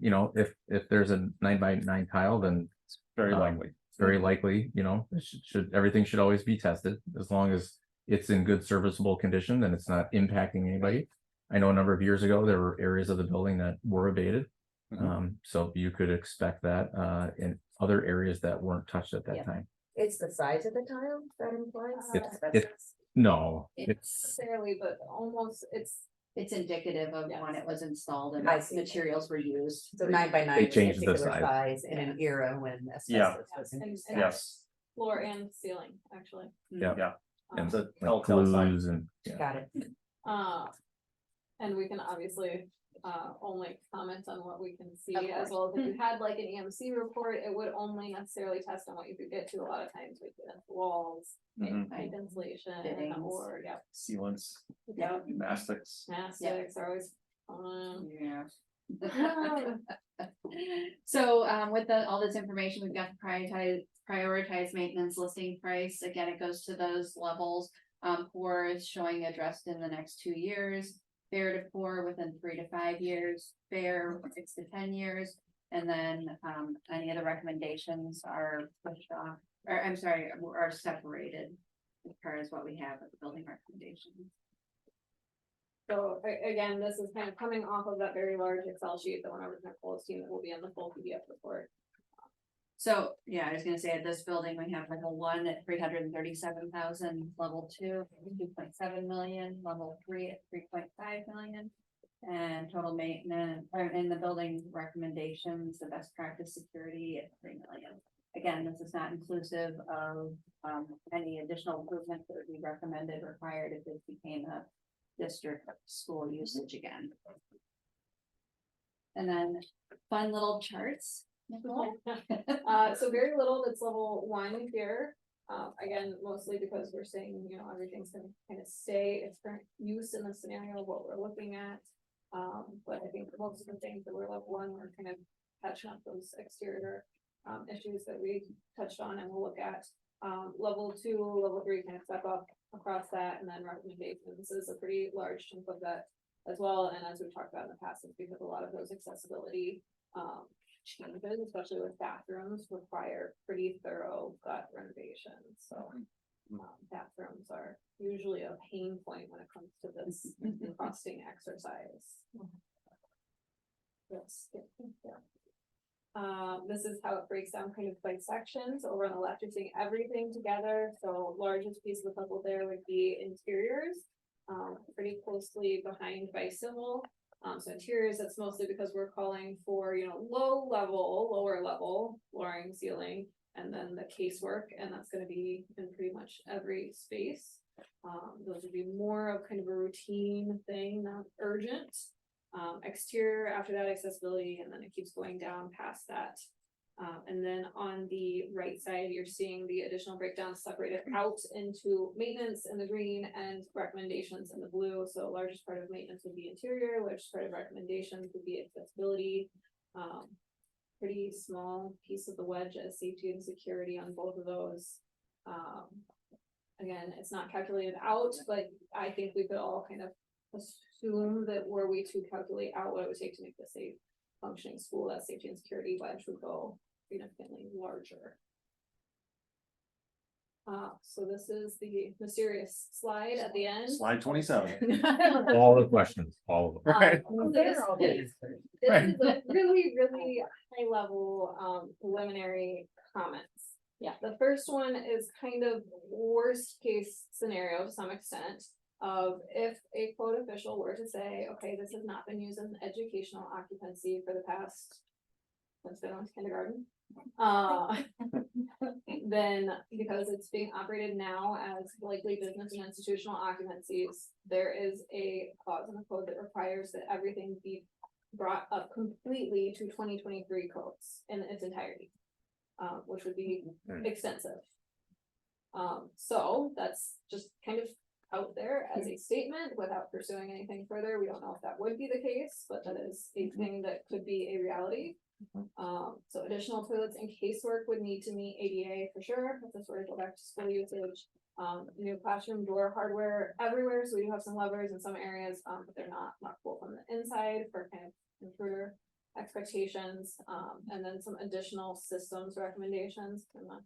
You know, if there's a 9x9 tile, then It's very likely. it's very likely, you know, it everything should always be tested as long as it's in good serviceable condition and it's not impacting anybody. I know a number of years ago, there were areas of the building that were abated. So you could expect that in other areas that weren't touched at that time. It's the size of the tile that implies. No, It's necessarily, but almost It's indicative of when it was installed and I what see. materials were used. So 9x9 They is a changed the particular size. size in an era when Yeah. asbestos was in use. And- Yes. floor and ceiling, actually. Yeah. Yeah. and It's a like telltale sign. glues and yeah. Got it. And we can obviously only comment on what we can see, as well as if you had like an EMC report, it would only necessarily test on what you could get to. A lot of times we get walls, pipe insulation, Fittings. or Sealants, yeah, mastics. mastics are always. Yeah. So with all this information, we've got to prioritize maintenance listing price. Again, it goes to those levels. Poor is showing addressed in the next 2 years, fair to poor within 3 to 5 years, fair 6 to 10 years. And then any of the recommendations are pushed off, or I'm sorry, are separated as far as what we have at the building recommendations. So again, this is kind of coming off of that very large Excel sheet that went over to Nicole's team that will be in the full PDF report. So, yeah, I was gonna say at this building, we have level 1 at 337,000, level 2, 2.7 million, level 3 at 3.5 million. And total maintenance, or in the building recommendations, the best practice security at 3 million. Again, this is not inclusive of any additional improvements that would be recommended, required if this became a district school usage again. And then fun little charts. So very little, that's level 1 here. Again, mostly because we're saying, you know, everything's gonna kind of stay its current use in the scenario of what we're looking at. But I think most of the things that we're level one, we're kind of catching up those exterior issues that we touched on, and we'll look at level 2, level 3 kind of step up across that, and then recommendations. This is a pretty large chunk of that as well, and as we've talked about in the past, it's because a lot of those accessibility changes, especially with bathrooms, require pretty thorough gut renovations, so bathrooms are usually a pain point when it comes to this costing exercise. Yes. This is how it breaks down kind of by sections. Over on the left, you're seeing everything together. So largest piece of the puzzle there would be interiors, pretty closely behind by civil. So interiors, that's mostly because we're calling for, you know, lower level flooring, ceiling, and then the casework, and that's gonna be in pretty much every space. Those would be more of kind of a routine thing, not urgent. Exterior, after that, accessibility, and then it keeps going down past that. And then on the right side, you're seeing the additional breakdown separated out into maintenance in the green and recommendations in the blue. So largest part of maintenance would be interior, largest part of recommendations would be accessibility. Pretty small piece of the wedge as safety and security on both of those. Again, it's not calculated out, but I think we could all kind of assume that were we to calculate out what it would take to make this a functioning school, that safety and security wedge would go significantly larger. So this is the mysterious slide at the end. Slide 27. All the questions, all of them. Right. This all the answers. is a really, really high level preliminary comments. Yeah, the first one is kind of worst case scenario to some extent of if a code official were to say, okay, this has not been used as an educational occupancy for the past, since I went to kindergarten. Then because it's being operated now as likely business and institutional occupancies, there is a clause in the code that requires that everything be brought up completely to 2023 codes in its entirety, which would be extensive. So that's just kind of out there as a statement without pursuing anything further. We don't know if that would be the case, but that is a thing that could be a reality. So additional toilets and casework would need to meet ADA for sure, if this were to go back to school usage. New classroom door hardware everywhere, so we do have some levers in some areas, but they're not lockable from the inside for kind of intruder expectations, and then some additional systems recommendations. I'm not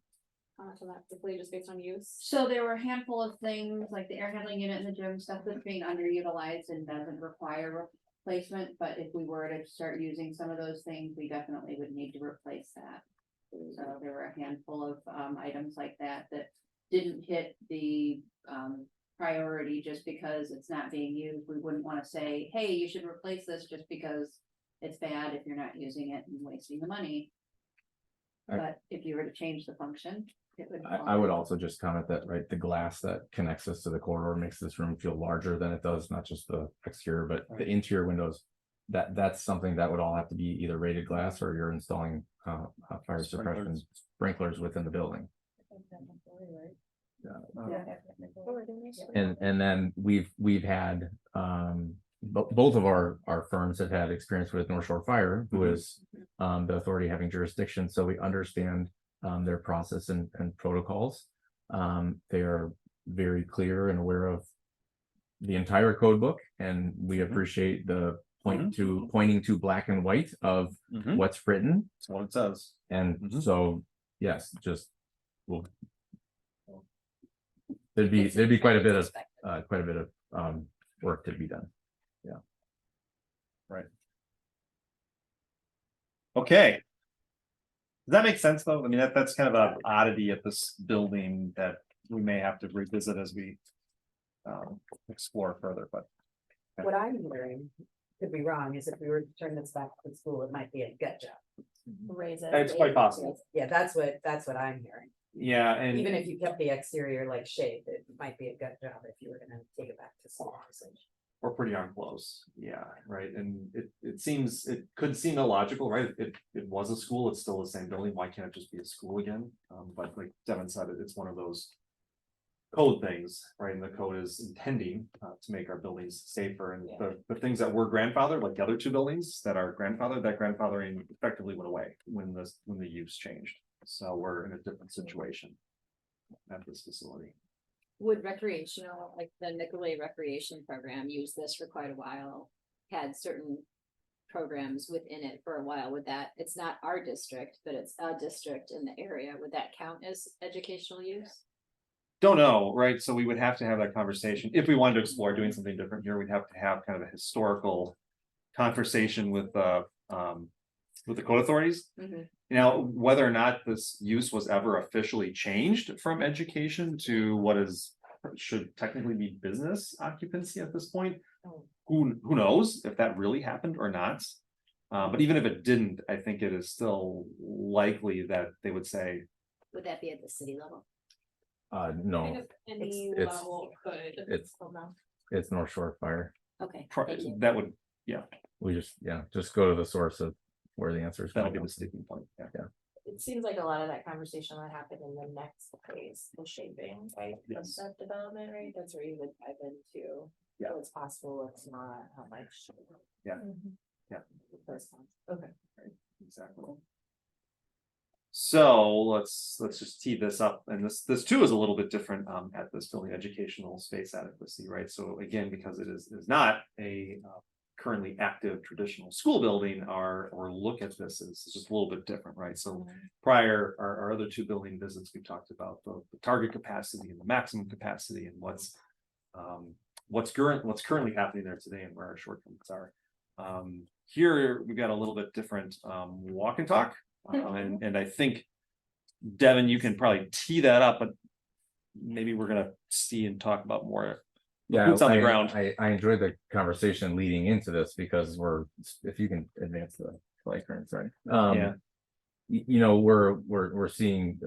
commenting on that particularly just based on use. So there were a handful of things like the air handling unit in the gym, stuff that's being underutilized and doesn't require replacement, but if we were to start using some of those things, we definitely would need to replace that. So there were a handful of items like that that didn't hit the priority just because it's not being used. We wouldn't want to say, hey, you should replace this just because it's bad if you're not using it and wasting the money. But if you were to change the function, it would. I would also just comment that, right, the glass that connects us to the corridor makes this room feel larger than it does, not just the exterior, but the interior windows. That's something that would all have to be either rated glass or you're installing fire suppression sprinklers within the building. And then we've had both of our firms have had experience with North Shore Fire, who is the authority having jurisdiction, so we understand their process and protocols. They are very clear and aware of the entire code book, and we appreciate the pointing to black and white of what's written. That's what it says. And so, yes, just there'd be quite a bit of work to be done. Yeah. Right. Okay. Does that make sense though? I mean, that's kind of an oddity at this building that we may have to revisit as we explore further, but. What I'm hearing, could be wrong, is if we were to turn this back to school, it might be a gut job. Raise it. It's quite possible. Yeah, that's what I'm hearing. Yeah, and Even if you kept the exterior like shape, it might be a gut job if you were gonna take it back to school usage. we're pretty darn close. Yeah, right. And it's it could seem illogical, right? It was a school, it's still the same building, why can't it just be a school again? But like Devin said, it's one of those code things, right? And the code is intending to make our buildings safer, and the things that were grandfathered, like the other two buildings that are grandfathered, that grandfathering effectively went away when the use changed. So we're in a different situation at this facility. Would recreational, like the Nicolay Recreation Program, use this for quite a while, had certain programs within it for a while, would that, it's not our district, but it's a district in the area, would that count as educational use? Don't know, right? So we would have to have that conversation. If we wanted to explore doing something different here, we'd have to have kind of a historical conversation with the code authorities. Mhm. Now, whether or not this use was ever officially changed from education to what should technically be business occupancy at this point, who knows if that really happened or not. But even if it didn't, I think it is still likely that they would say, Would that be at the city level? No, Any It's- level could. it's- it's North Shore Fire. Okay, thank you. that would, We just go to the source of where the answer is. that'll coming be the from. sticking point. Yeah. It seems like a lot of that conversation would happen in the next phase, the shaping, right, of Yes. that development, right? That's where you would dive into. Yeah. What's possible, what's not, how much. Yeah. Mhm. Yeah. Those kinds. Okay. Exactly. So let's just tee this up, and this too is a little bit different at this building, educational space adequacy, right? So again, because it is not a currently active traditional school building, our look at this is just a little bit different, right? So prior, our other two building visits, we talked about the target capacity and the maximum capacity, and what's currently happening there today and where our shortcomings are. Here we've got a little bit different walk and talk. And I think, Devin, you can probably tee that up, but maybe we're gonna see and talk about more. Yeah, Boots on the ground. I enjoyed the conversation leading into this because if you can advance the play current, sorry. Yeah. We're seeing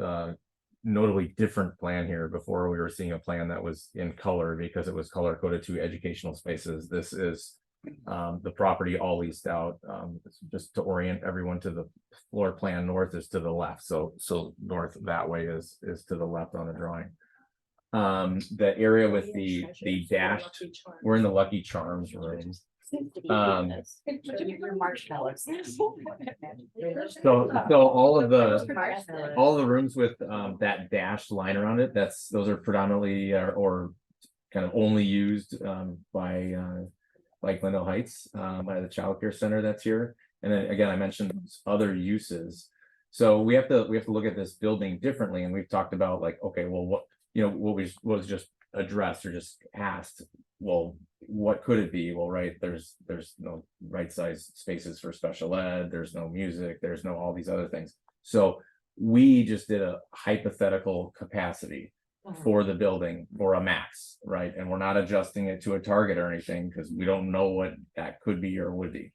notably different plan here. Before we were seeing a plan that was in color because it was color coded to educational spaces. This is the property all leased out, just to orient everyone to the floor plan. North is to the left, so north that way is to the left on the drawing. The area with the dashed, we're in the Lucky Charms room. Your marshmallows. So all the rooms with that dashed line around it, those are predominantly or kind of only used by Glendale Heights, by the childcare center that's here. And then again, I mentioned other uses. So we have to look at this building differently. And we've talked about like, okay, well, what was just addressed or just asked, well, what could it be? Well, right, there's no right size spaces for special ed, there's no music, there's no all these other things. So we just did a hypothetical capacity for the building for a max, right? And we're not adjusting it to a target or anything because we don't know what that could be or would be.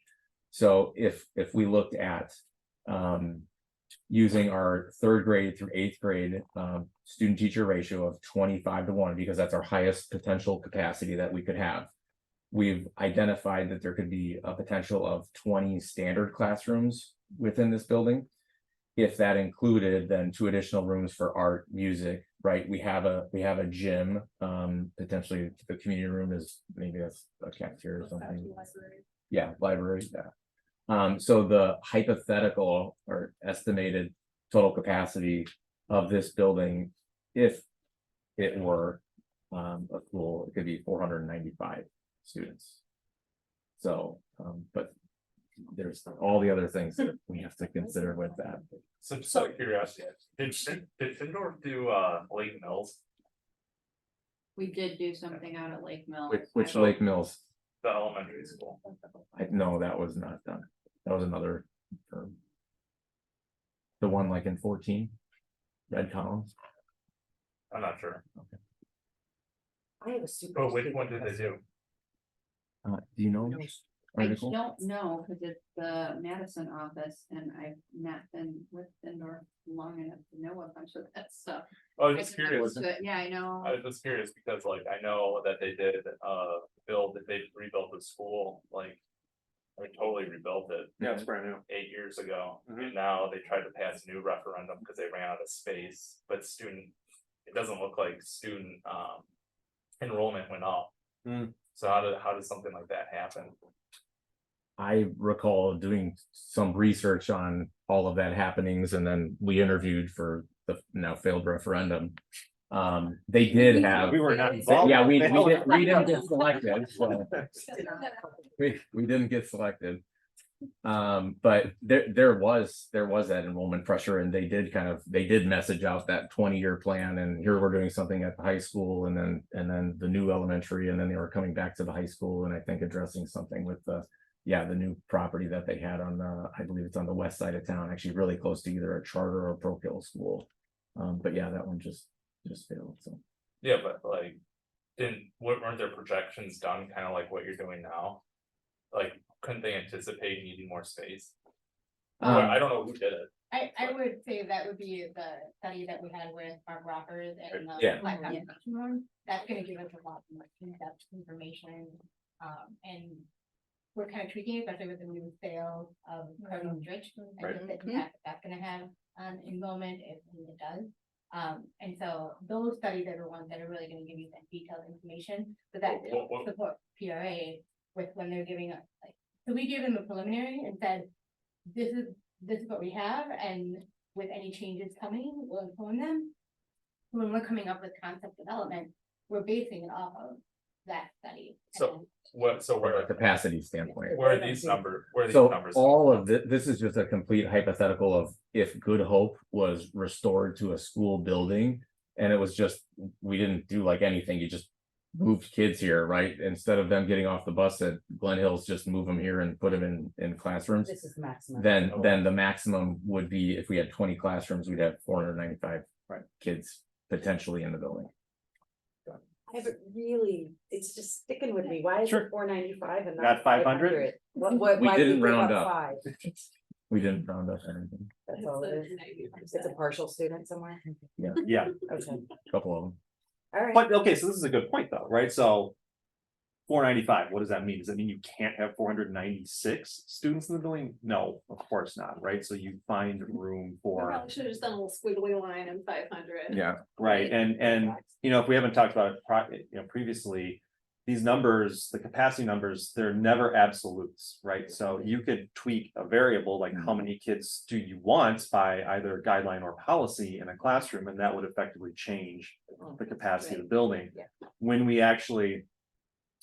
So if we looked at using our 3rd grade through 8th grade student teacher ratio of 25:1, because that's our highest potential capacity that we could have, we've identified that there could be a potential of 20 standard classrooms within this building. If that included then 2 additional rooms for art, music, right? We have a gym, potentially the community room is maybe that's a cafeteria or something. Yeah, library, yeah. So the hypothetical or estimated total capacity of this building, if it were a school, it could be 495 students. So, but there's all the other things that we have to consider with that. So just out of curiosity, did Findorf do Lake Mills, We did do something out at Lake Mills. Which Lake Mills? the elementary school? No, that was not done. That was another. The one like in 14, red columns. I'm not sure. I have a super. But which one did they do? Do you know? I Article? don't know, cause it's the Madison office and I've not been with Findor long enough to know a bunch of that stuff. I was I just can look curious. into it. Yeah, I know. I was just curious because like I know that they did they rebuilt the school, like totally rebuilt built it. Yeah, it's brand new. 8 years ago, Mhm. and now they tried to pass a new referendum because they ran out of space, but it doesn't look like student, enrollment went up. Hmm. So how did something like that happen? I recall doing some research on all of that happenings, and then we interviewed for the now failed referendum. They did have, We were not involved. yeah, we didn't get selected, so we didn't get selected. But there was that enrollment pressure, and they did message out that 20-year plan, and here we're doing something at the high school, and then the new elementary, and then they were coming back to the high school, and I think addressing something with the new property that they had on I believe it's on the west side of town, actually really close to either a charter or a parochial school. But yeah, that one just failed, so. Yeah, but like, weren't their projections done kind of like what you're doing now? Like, couldn't they anticipate needing more space? I don't know who did it. I would say that would be the study that we had with Mark Rockers and the Yeah. Black Foundation one. That's gonna give us a lot more in-depth information. And we're kind of tweaking, especially with the new sale of Cardinal Dritch. And Right. the impact that's gonna have on enrollment if it does. And so those studies are the ones that are really gonna give you that detailed information, so that What- support PRA with when they're giving us, like, so we gave them a preliminary and said, this is what we have, and with any changes coming, we'll inform them. When we're coming up with concept development, we're basing it off of that study. So From a where capacity standpoint. are these numbers? So all of this is just a complete hypothetical of if Good Hope was restored to a school building. And it was just, we didn't do like anything, you just moved kids here, right? Instead of them getting off the bus at Glen Hills, just move them here and put them in classrooms. This is the maximum. Then the maximum would be, if we had 20 classrooms, we'd have 495 kids potentially in the building. I haven't really, it's just sticking with me. Why is Sure. it 495 and Not not 500? 500? What, We why didn't we give round up up. 5? We didn't round up anything, That's all it is. It's a partial student somewhere. Yeah, Okay, a couple of them. all right. but okay, so this is a good point though, right? So 495, what does that mean? Does that mean you can't have 496 students in the building? No, of course not, right? So you find room We for, probably should have just done a little squiggly line and 500. Yeah, right, and you know, if we haven't talked about it previously, these numbers, the capacity numbers, they're never absolutes, right? So you could tweak a variable like how many kids do you want by either guideline or policy in a classroom, and that would effectively change the capacity of the building. When we actually,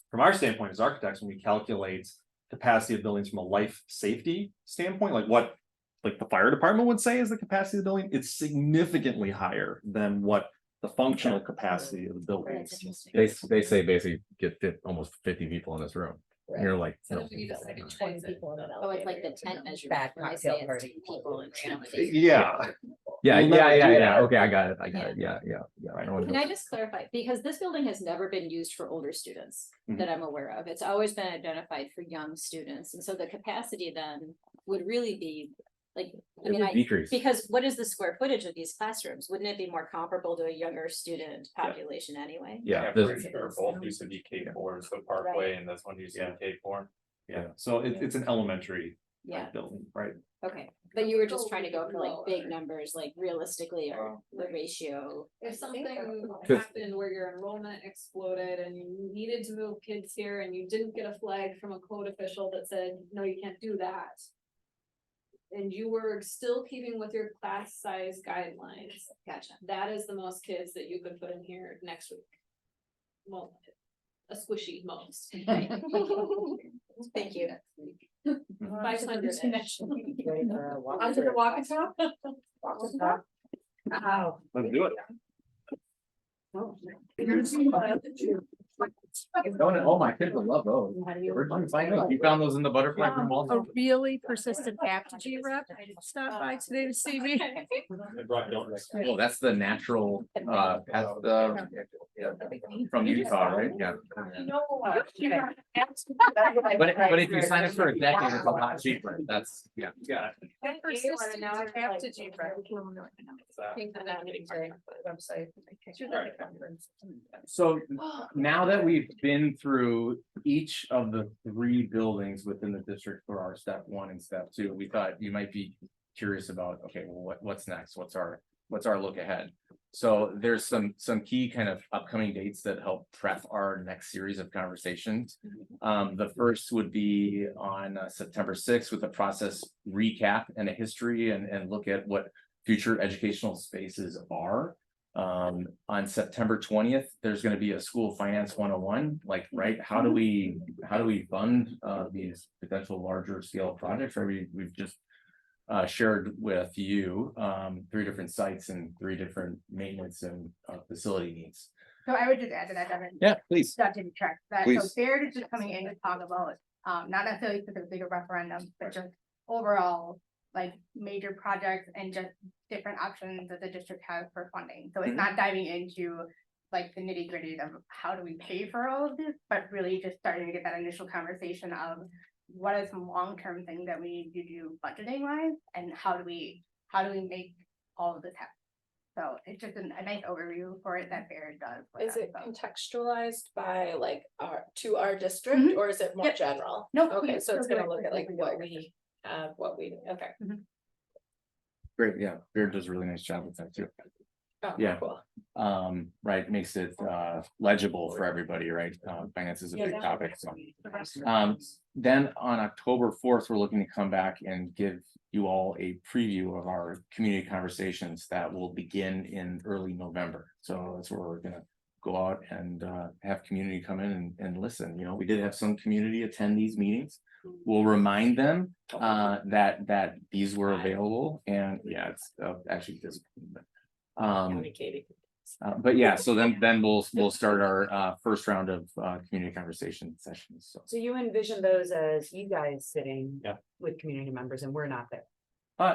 from our standpoint as architects, when we calculate capacity of buildings from a life safety standpoint, like what like the fire department would say is the capacity of the building, it's significantly higher than what the functional capacity of the buildings. they say basically get almost 50 people in this room. And you're like, So no. if you just like 20 people in an Oh, it's like the elevator. tent measurement. Bad where I cocktail say it's party. 10 people in reality. Yeah, Yeah, We'll never do yeah. that. Okay, I got it. Yeah. Right. No one Can knows. I just clarify, because this building has never been used for older students Mhm. that I'm aware of, it's always been identified for young students, and so the capacity then would really be like. I It mean, would decrease. because what is the square footage of these classrooms? Wouldn't it be more comparable to a younger student population anyway? Yeah, I'm this- pretty sure both used to be K4, so Parkway, and this one used to be K4. yeah, so it's an elementary Yeah, building, right? okay, but you were just trying to go for like big numbers, like realistically, or the ratio. If something Cause- happened where your enrollment exploded and you needed to move kids here and you didn't get a flag from a code official that said, no, you can't do that. And you were still keeping with your class size guidelines, Gotcha. that is the most kids that you could put in here next week. Well, a squishy most. Thank you. 500. Ready for a walk? Onto the walk and talk? Wow. Let's do it. Oh, my kids would love those. How do you- Where'd you find those? You found those in the butterfly room A also? really persistent aptitude rep stopped by today to see me. They brought donuts. Oh, that's the natural, from Utah, right? Yeah. But if you sign up for a decade, it's a lot cheaper. That's, yeah. Yeah. Persistent aptitude rep. So- Website. So now that we've we've been through each of the 3 buildings within the district for our step 1 and step 2. We thought you might be curious about, okay, well, what's next? What's our look ahead? So there's some key kind of upcoming dates that help prep our next series of conversations. The first would be on September 6th with a process recap and a history and look at what future educational spaces are. On September 20th, there's going to be a school finance 101, like, right, how do we fund these potential larger scale projects? Right, we've just shared with you 3 different sites and 3 different maintenance and facility needs. So I would just add to that, Devin. Yeah, please. That didn't track that. So Please. Baird is just coming in to talk about, not necessarily specifically the referendum, but just overall, like, major projects and just different options that the district has for funding. So it's not diving into like the nitty gritty of how do we pay for all of this, but really just starting to get that initial conversation of what are some long-term things that we need to do budgeting wise, and how do we make all of this happen? So it's just a nice overview for it that Baird does. for Is us, it so. contextualized by like our district, or is it more Yep. general? No, Okay, we- so it's we're gonna good. look at like We're what good. we have, okay. Great, yeah, Beard does a really nice job with that too. Oh, Yeah. cool. Right, makes it legible for everybody, right? Finance is a big Yeah. topic, so. Then on October 4th, we're looking to come back and give you all a preview of our community conversations that will begin in early November. So that's where we're gonna go out and have community come in and listen. You know, we did have some community attend these meetings. We'll remind them that these were available, and yeah, it's actually physical. Communicating. But yeah, so then we'll start our first round of community conversation sessions, so. So you envision those as you guys sitting Yeah. with community members and we're not there.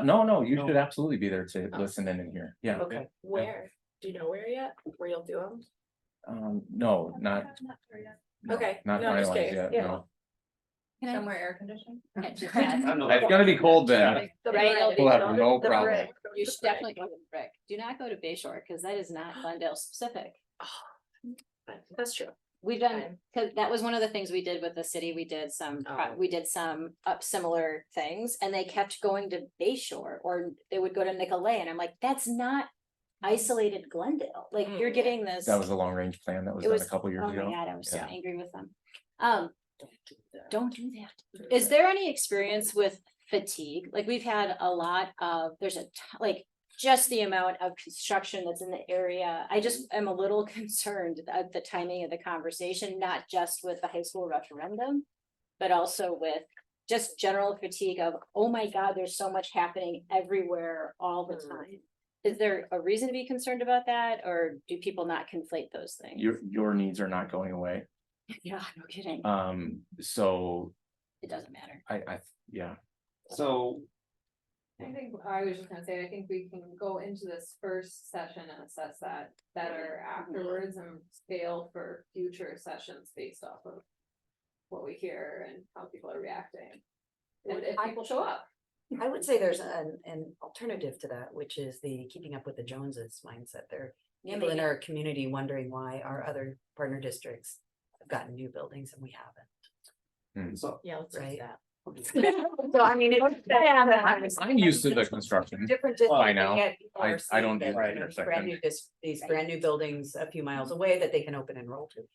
No, you No. should absolutely be there to listen in and hear, yeah. Okay. Where? Do you know where yet? Where you'll do them? No, not. no, Okay, Not no, I'm just finalized curious, yet, yeah. no. Somewhere air conditioned. It's gonna be cold then. Right, We'll have no problem. you should definitely go to the brick. Do not go to Bay Shore, because that is not Glendale specific. That's true. We've done, because that was one of the things we did with the city. We did some similar things, and they kept going to Bay Shore, or they would go to Nicolay, and I'm like, that's not isolated Glendale. Like, you're getting this. That was a long range plan that was It done was, a couple years oh ago. my God, I was so Yeah. angry with them. Don't do that. Is there any experience with fatigue? Like, we've had a lot of, like, just the amount of construction that's in the area. I just am a little concerned at the timing of the conversation, not just with the high school referendum, but also with just general fatigue of, oh my God, there's so much happening everywhere all the time. Is there a reason to be concerned about that, or do people not conflate those things? Your needs are not going away. Yeah, no kidding. So It doesn't matter. yeah. So I think I was just gonna say, I think we can go into this first session and assess that better afterwards and scale for future sessions based off of what we hear and how people are reacting. And if people show up. I would say there's an alternative to that, which is the keeping up with the Joneses mindset. There are Yeah, people in maybe. our community wondering why our other partner districts have gotten new buildings and we haven't, so Yeah, let's do Right. that. so I mean, it's. I'm used to the construction. Different. By now. yet people are I don't seeing do that the there's brand new intersection. these brand new buildings a few miles away that they can open and roll to,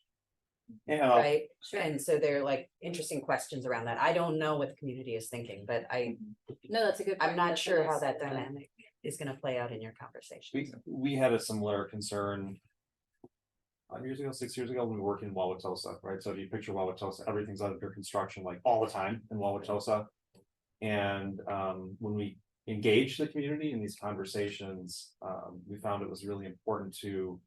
yeah, right? And so they're like interesting questions around that. I don't know what the community is thinking, but No, that's a good. I'm point. not That's a sure how nice- that dynamic is gonna play out in your conversation. we had a similar concern 5 years ago, 6 years ago, when we were working in Wauwatosa, right? So if you picture Wauwatosa, everything's under construction like all the time in Wauwatosa. And when we engaged the community in these conversations, we found it was really important to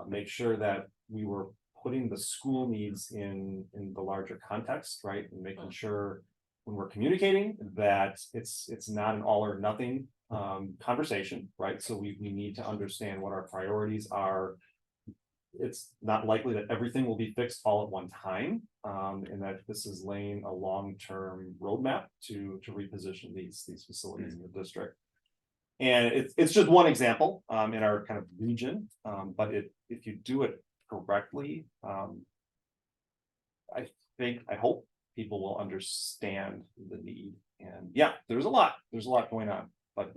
make sure that we were putting the school needs in the larger context, right? And making sure when we're communicating that it's not an all or nothing conversation, right? So we need to understand what our priorities are. It's not likely that everything will be fixed all at one time, and that this is laying a long-term roadmap to reposition these facilities in the district. And it's just one example in our kind of region, but if you do it correctly, I hope people will understand the need, and yeah, there's a lot going on, but.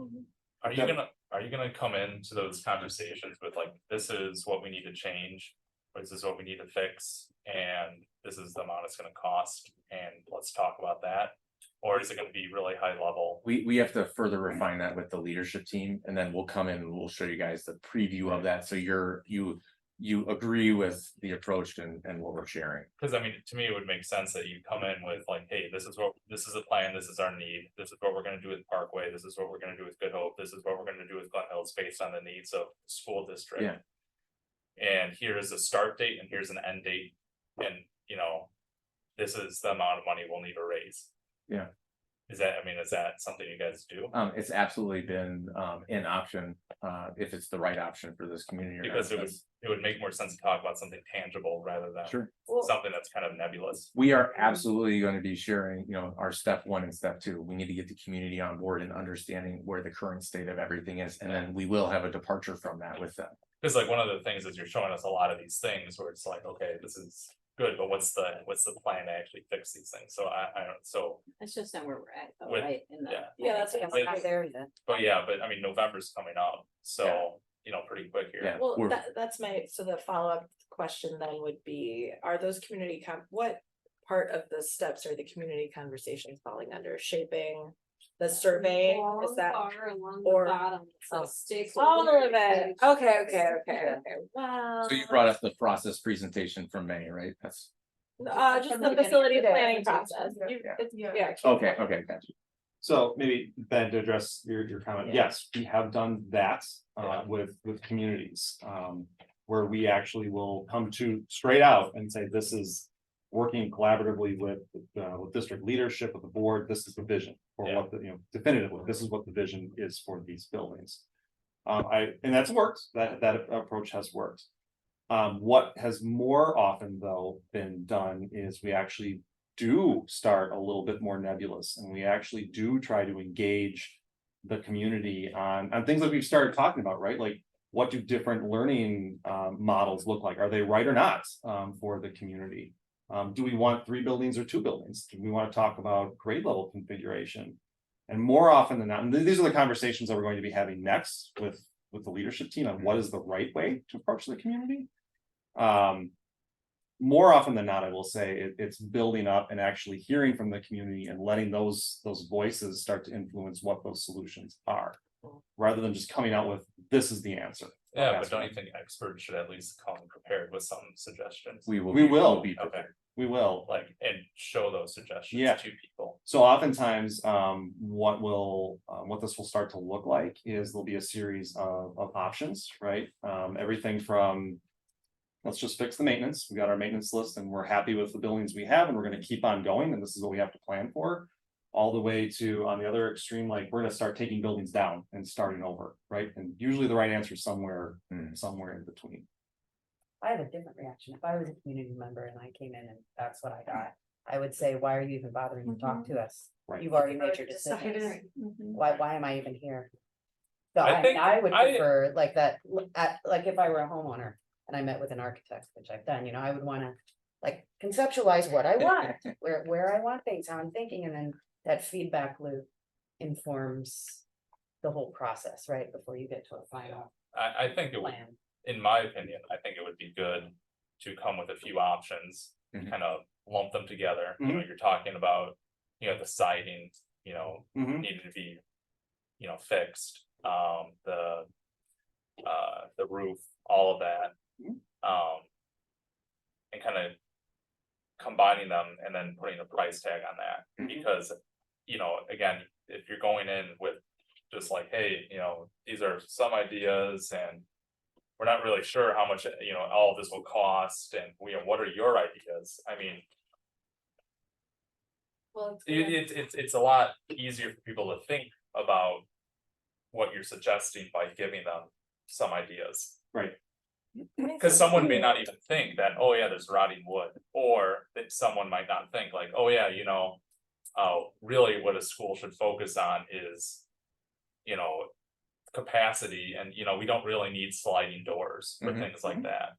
Are you gonna come into those conversations with like, this is what we need to change? Or this is what we need to fix, and this is the amount it's gonna cost, and let's talk about that? Or is it gonna be really high level? We have to further refine that with the leadership team, and then we'll come in and we'll show you guys the preview of that, so you agree with the approach and what we're sharing. Cause I mean, to me, it would make sense that you come in with like, hey, this is the plan, this is our need, this is what we're gonna do with Parkway, this is what we're gonna do with Good Hope, this is what we're gonna do with Glen Hills based on the needs of the school district. Yeah. And here is a start date and here's an end date, and this is the amount of money we'll need to raise. Yeah. Is that something you guys do? It's absolutely been an option, if it's the right option for this community. or not. Because it would make more sense to talk about something tangible rather than Sure. something that's kind of nebulous. We are absolutely going to be sharing, our step 1 and step 2. We need to get the community on board and understanding where the current state of everything is, and then we will have a departure from that with them. Cause like one of the things is you're showing us a lot of these things where it's like, okay, this is good, but what's the plan to actually fix these things? So I don't, so, That's just not where we're at, though, With- right? In the- yeah. Yeah, that's what We're not there yet. but yeah, but I mean, November's coming up, so, pretty quick here. Yeah. Well, We're- that's so the follow-up question then would be, are those what part of the steps are the community conversations falling under? Shaping the survey, is that? Along or- the bottom, oh, so stakeholder. All of it, okay, wow. So you brought up the process presentation from May, right? That's Just the facility planning process. Yeah. okay, gotcha. So maybe Ben, to address your comment, Yeah. yes, we have done that with communities. Where we actually will come to straight out and say, this is working collaboratively with district leadership of the board, this is the vision for Yeah. what definitively, this is what the vision is for these buildings. And that's worked, that approach has worked. What has more often though been done is we actually do start a little bit more nebulous, and we actually do try to engage the community on things that we've started talking about, right? Like, what do different learning models look like? Are they right or not for the community? Do we want 3 buildings or 2 buildings? Do we want to talk about grade level configuration? And more often than not, and these are the conversations that we're going to be having next with the leadership team on what is the right way to approach the community. More often than not, I will say it's building up and actually hearing from the community and letting those voices start to influence what those solutions are, rather than just coming out with, this is the answer. Yeah, but don't you think experts should at least come prepared with some suggestions? We will. We will. We'll be Okay, prepared. We will. like, and show those suggestions Yeah. to people. So oftentimes, what this will start to look like is there'll be a series of options, right? Everything from, let's just fix the maintenance. We got our maintenance list and we're happy with the buildings we have and we're gonna keep on going and this is what we have to plan for. All the way to, on the other extreme, like, we're gonna start taking buildings down and starting over, right? And usually the right answer is somewhere in between. I have a different reaction. If I was a community member and I came in and that's what I got, I would say, why are you even bothering to talk to us? Right. You've already made your decisions. Why am I even here? So I think I would I- prefer like that, like if I were a homeowner and I met with an architect, which I've done, I would wanna like conceptualize what I want, where I want things, how I'm thinking, and then that feedback loop informs the whole process, right, before you get to a final I think it would, plan. in my opinion, I think it would be good to come with a few options, Mhm. kind of lump them together. Mhm. You're talking about, the siding, Mhm. needed to be, fixed, the roof, all of that. And kind of combining them and then putting a price tag on that, Mhm. because, again, if you're going in with just like, hey, these are some ideas and we're not really sure how much, all of this will cost, and what are your ideas? I mean, Well, it's a lot easier for people to think about what you're suggesting by giving them some ideas. Cause someone may not even think that, oh yeah, there's rotting wood, or that someone might not think like, oh yeah, really what a school should focus on is, capacity, and we don't really need sliding doors or Mhm. things like that.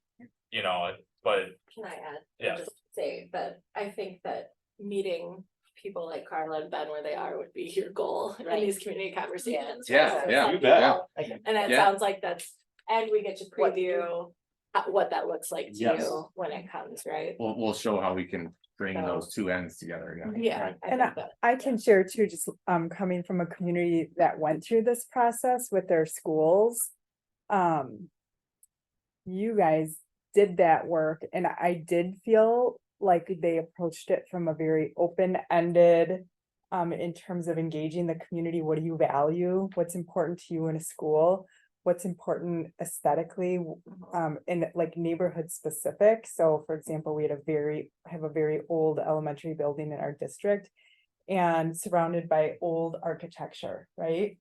But Can I add? Yeah. Just say, but I think that meeting people like Carla and Ben where they are would be your goal in Right. these community conversations. Yeah, right? So yeah, some you bet. people- And it Yeah. sounds like that's, and we get to What- preview what that looks like to Yes. you when it comes, right? We'll show how we can bring So- those two ends together, yeah. Yeah. Right. I And think that- I can share too, just coming from a community that went through this process with their schools. You guys did that work and I did feel like they approached it from a very open-ended. In terms of engaging the community, what do you value? What's important to you in a school? What's important aesthetically, and like neighborhood specific. So for example, we had have a very old elementary building in our district. And surrounded by old architecture, right?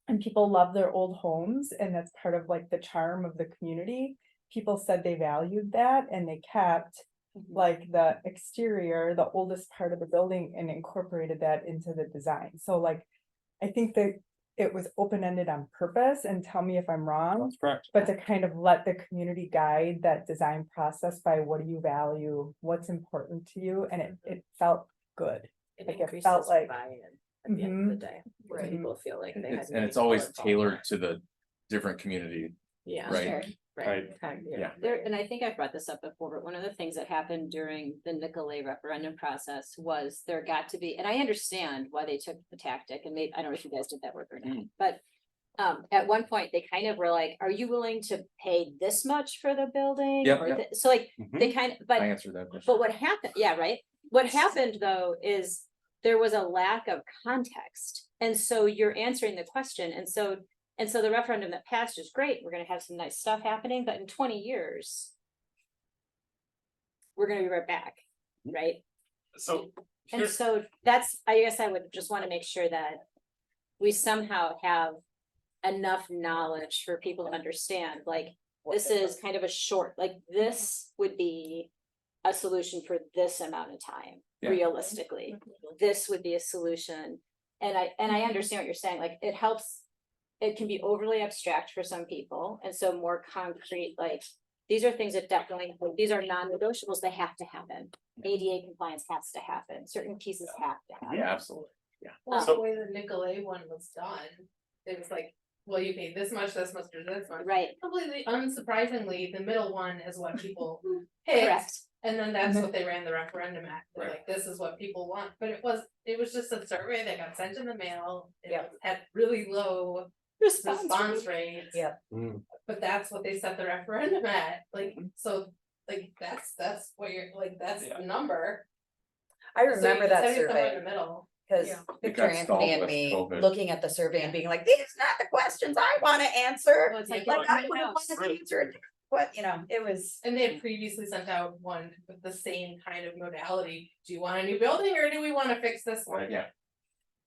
And people love their old homes and that's part of like the charm of the community. People said they valued that and they kept like the exterior, the oldest part of the building and incorporated that into the design. So like, I think that it was open-ended on purpose and tell me if I'm wrong, That's correct. but to kind of let the community guide that design process by what do you value, what's important to you, and it felt good. It Like, it increases felt like- buy-in at the end of the day. Right. People feel like they had. And it's meaningful always involvement. tailored to the different community, Yeah. right? Sure. Right. Yeah. There, and I think I've brought this up before, but one of the things that happened during the Nicolay referendum process was there got to be, and I understand why they took the tactic and maybe, I don't know if you guys did that work or not, but. At one point, they kind of were like, are you willing to pay this much for the building? Yep, Or yep. So like, Mhm. they kind of, but I answered that question. But what happened, yeah, right? What happened though is there was a lack of context. And so you're answering the question. And so the referendum that passed is great. We're gonna have some nice stuff happening, but in 20 years, we're gonna be right back, right? So And here's, so that's, I guess I would just wanna make sure that we somehow have enough knowledge for people to understand, like, this is kind of a short, like, this would be a solution for this amount of time, Yeah. realistically. This would be a solution. And I understand what you're saying, like, it helps, it can be overly abstract for some people, and so more concrete, like, these are things that definitely, these are non-negotiables, they have to happen. ADA compliance has to happen, certain pieces have to happen. Yeah, absolutely. Well, So- the way the Nicolay one was done, it was like, well, you pay this much, or this much. Right, Probably unsurprisingly, the middle one is what people picked, correct. and then that's what they ran the referendum at. They're like, this is what people want, but it was just a survey that got sent in the mail. It Yep. had really low response rates. Yep. But that's what they set the referendum at, like, so, like, that's what you're, like, that's Yeah. the number. I So remember you that said you're somewhere survey. in the middle. Cause Yeah. Victor got stalled Anthony and with me COVID. looking at the survey and being like, these are not the questions I wanna answer. Well, it's like, Like, I would yeah, have wanted to answer what, it was. And they had previously sent out one with the same kind of modality. Do you want a new building or do we wanna fix this one? Right, yeah.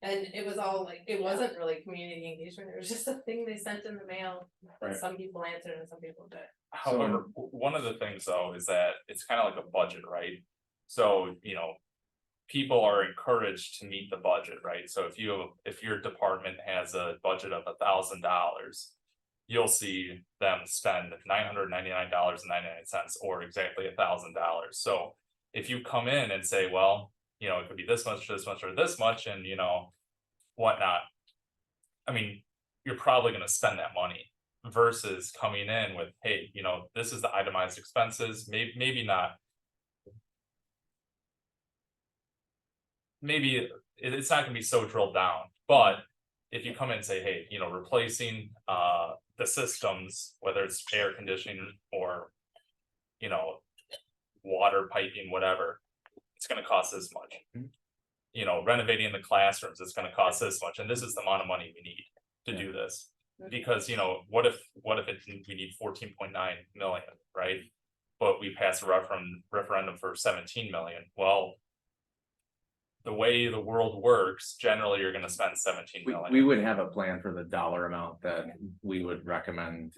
And it was all like, it wasn't really community engagement, it was just a thing they sent in the mail. that Right. Some people answered and some people did. however, one of the things though is that it's kind of like a budget, right? So, people are encouraged to meet the budget, right? So if your department has a budget of $1,000, you'll see them spend $999.99 or exactly $1,000. So if you come in and say, well, it could be this much, or this much, and whatnot. I mean, you're probably gonna spend that money versus coming in with, hey, this is the itemized expenses, maybe not. Maybe it's not gonna be so drilled down, but if you come in and say, hey, replacing the systems, whether it's air conditioning or. Water piping, whatever, it's gonna cost this much. Renovating the classrooms, it's gonna cost this much, and this is the amount of money we need to do this. Because, what if we need 14.9 million, right? But we pass a referendum for 17 million, well. The way the world works, generally you're gonna spend 17 million. We would have a plan for the dollar amount that we would recommend,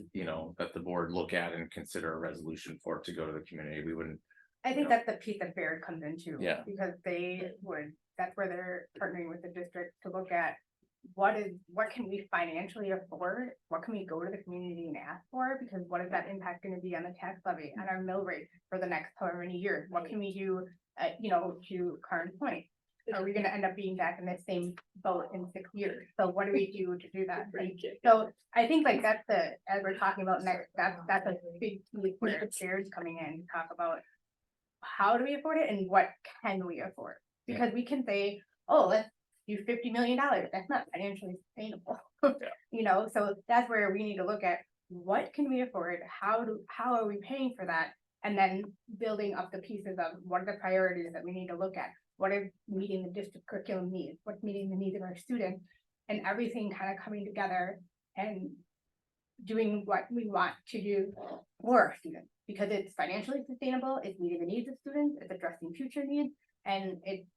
that the board look at and consider a resolution for it to go to the community. We wouldn't. I think that's the piece that Baird comes into. Yeah. Because that's where they're partnering with the district to look at what can we financially afford? What can we go to the community and ask for? Because what is that impact gonna be on the tax levy and our mill rate for the next however many years? What can we do, to current point? Are we gonna end up being back in the same boat in 6 years? So what do we do to do that? So I think like that's as we're talking about next, that's a big, where the chairs coming in, to talk about how do we afford it and what can we afford? Because we can say, oh, let's do $50 million. That's not financially sustainable. So that's where we need to look at what can we afford? How are we paying for that? And then building up the pieces of what are the priorities that we need to look at? What are meeting the district curriculum needs? What's meeting the needs of our students? And everything kind of coming together and doing what we want to do for our students, because it's financially sustainable, it's meeting the needs of students, it's addressing future needs, and it's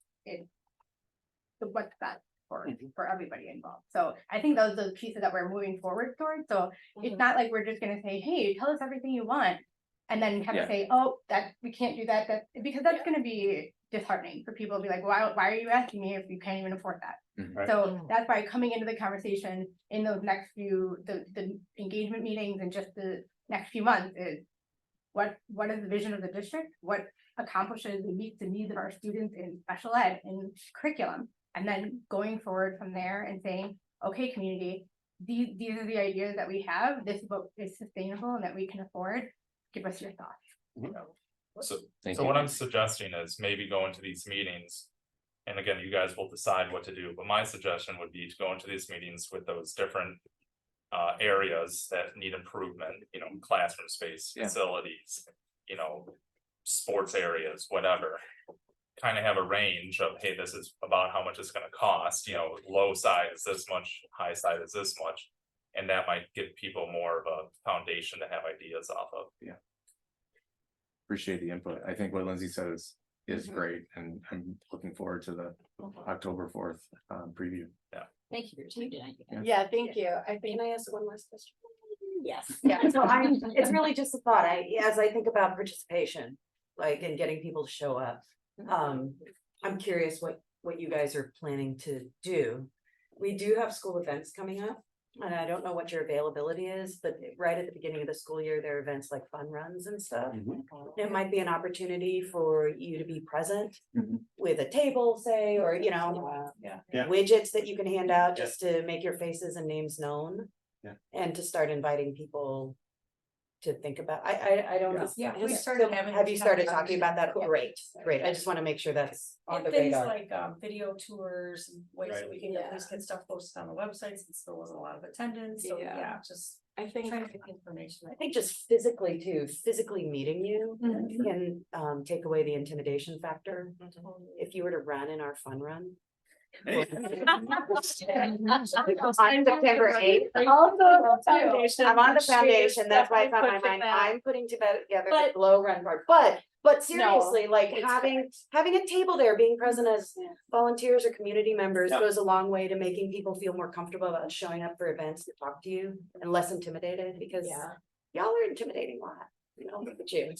what's best for everybody involved. So I think those are the pieces that we're moving forward towards. So it's not like we're just gonna say, hey, tell us everything you want, and then have to say, oh, that we can't do that, because that's gonna be disheartening for people to be like, why are you asking me if you can't even afford that? Mhm. So that's why coming into the conversation in those next few, the engagement meetings and just the next few months is what is the vision of the district? What accomplishes and meets the needs of our students in special ed and curriculum? And then going forward from there and saying, okay, community, these are the ideas that we have. This is what is sustainable and that we can afford. Give us your thoughts. So, Thank so you. what I'm suggesting is maybe go into these meetings. And again, you guys will decide what to do, but my suggestion would be to go into these meetings with those different. Areas that need improvement, classroom space, Yeah. facilities, sports areas, whatever. Kind of have a range of, hey, this is about how much it's gonna cost, low side is this much, high side is this much. And that might give people more of a foundation to have ideas off of. Appreciate the input. I think what Lindsay said is great, and I'm looking forward to the October 4th preview. Thank you for your time tonight. you guys. Yeah, thank you. Can I ask one last question? Yes. Yeah, so it's really just a thought, as I think about participation, like, and getting people to show up. I'm curious what you guys are planning to do. We do have school events coming up, and I don't know what your availability is, but right at the beginning of the school year, there are events like fun runs and stuff. It might be an opportunity for you to be present with a table, say, or, widgets that you can hand out just to make your faces and names known. And to start inviting people to think about, I don't. we started having. Have you started talking about that? Great. I just want to make sure that's on the Things radar. like video tours and ways that we can at least get stuff posted on the website, since there wasn't a lot of attendance, so just I think. trying to get information. I think just physically meeting you can take away the intimidation factor. If you were to run in our fun run. On September 8th. I'm on the foundation, that's why it's on my mind. I'm putting together the glow run part, but seriously, like having a table there, being present as volunteers or community members goes a long way to making people feel more comfortable about showing up for events to talk to you and less intimidated, because y'all are intimidating a lot. Look at you.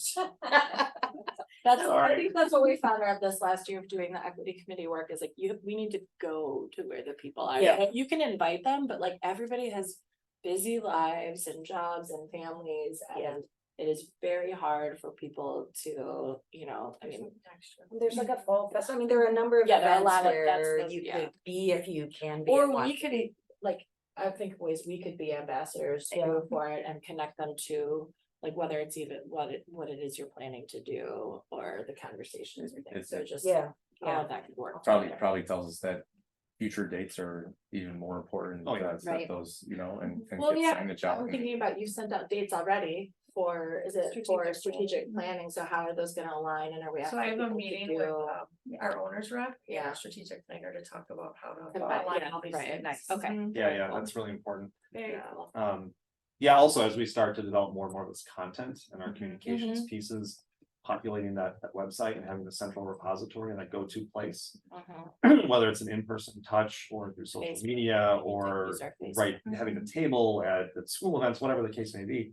I think that's what we found out this last year of doing the equity committee work, is like we need to go to where the people are. You can invite them, but like everybody has busy lives and jobs and families, and it is very hard for people to, There's like a fall fest. I mean, there are a number of there are a events lot of where you could be if you can be. or we could like, I think ways we could be ambassadors too for it and connect them to. Like whether it's even what it is you're planning to do, or the conversations or things, so just all of that could work. Probably tells us that future dates are even more important. Set those, and get signage out. I'm thinking about, you sent out dates already for, strategic planning, so how are those gonna align, and are we? So I have a meeting with our owners rep, strategic planner, to talk about how to align all these things. Nice. Okay. Yeah, that's really important. Very cool. Also, as we start to develop more and more of this content and our communications pieces, populating that website and having the central repository and that go-to place, whether it's an in-person touch or through social media, or having a table at school events, whatever the case may be,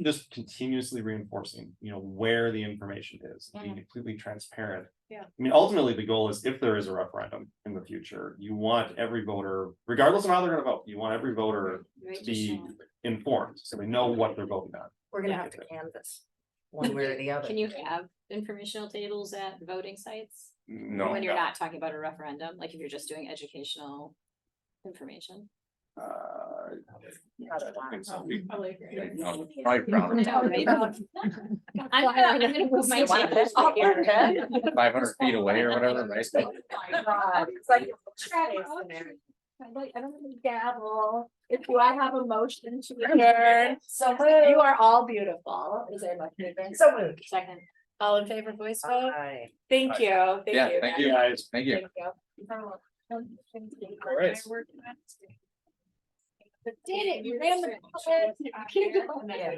just continuously reinforcing, where the information is, being completely transparent Yeah. I mean, ultimately, the goal is if there is a referendum in the future, you want every voter, regardless of how they're gonna vote, you want every voter to be informed, so they know what they're voting on. We're gonna have to canvas one way or the other. Can you have informational tables at voting sites? No. When you're not talking about a referendum, like if you're just doing educational information? I don't think so. Probably. No, probably brown. I'm gonna move my tables up here. 500 feet away or whatever, right? Oh my God, it's like. I don't have a gavel. If do I have a motion to adjourn? So You are all beautiful. Is there a motion? So moved. Second. All in favor, voice vote? Aye. Thank you. Yeah, thank you guys. Thank you. Thank you. All right. Did it, you ran the. Yeah.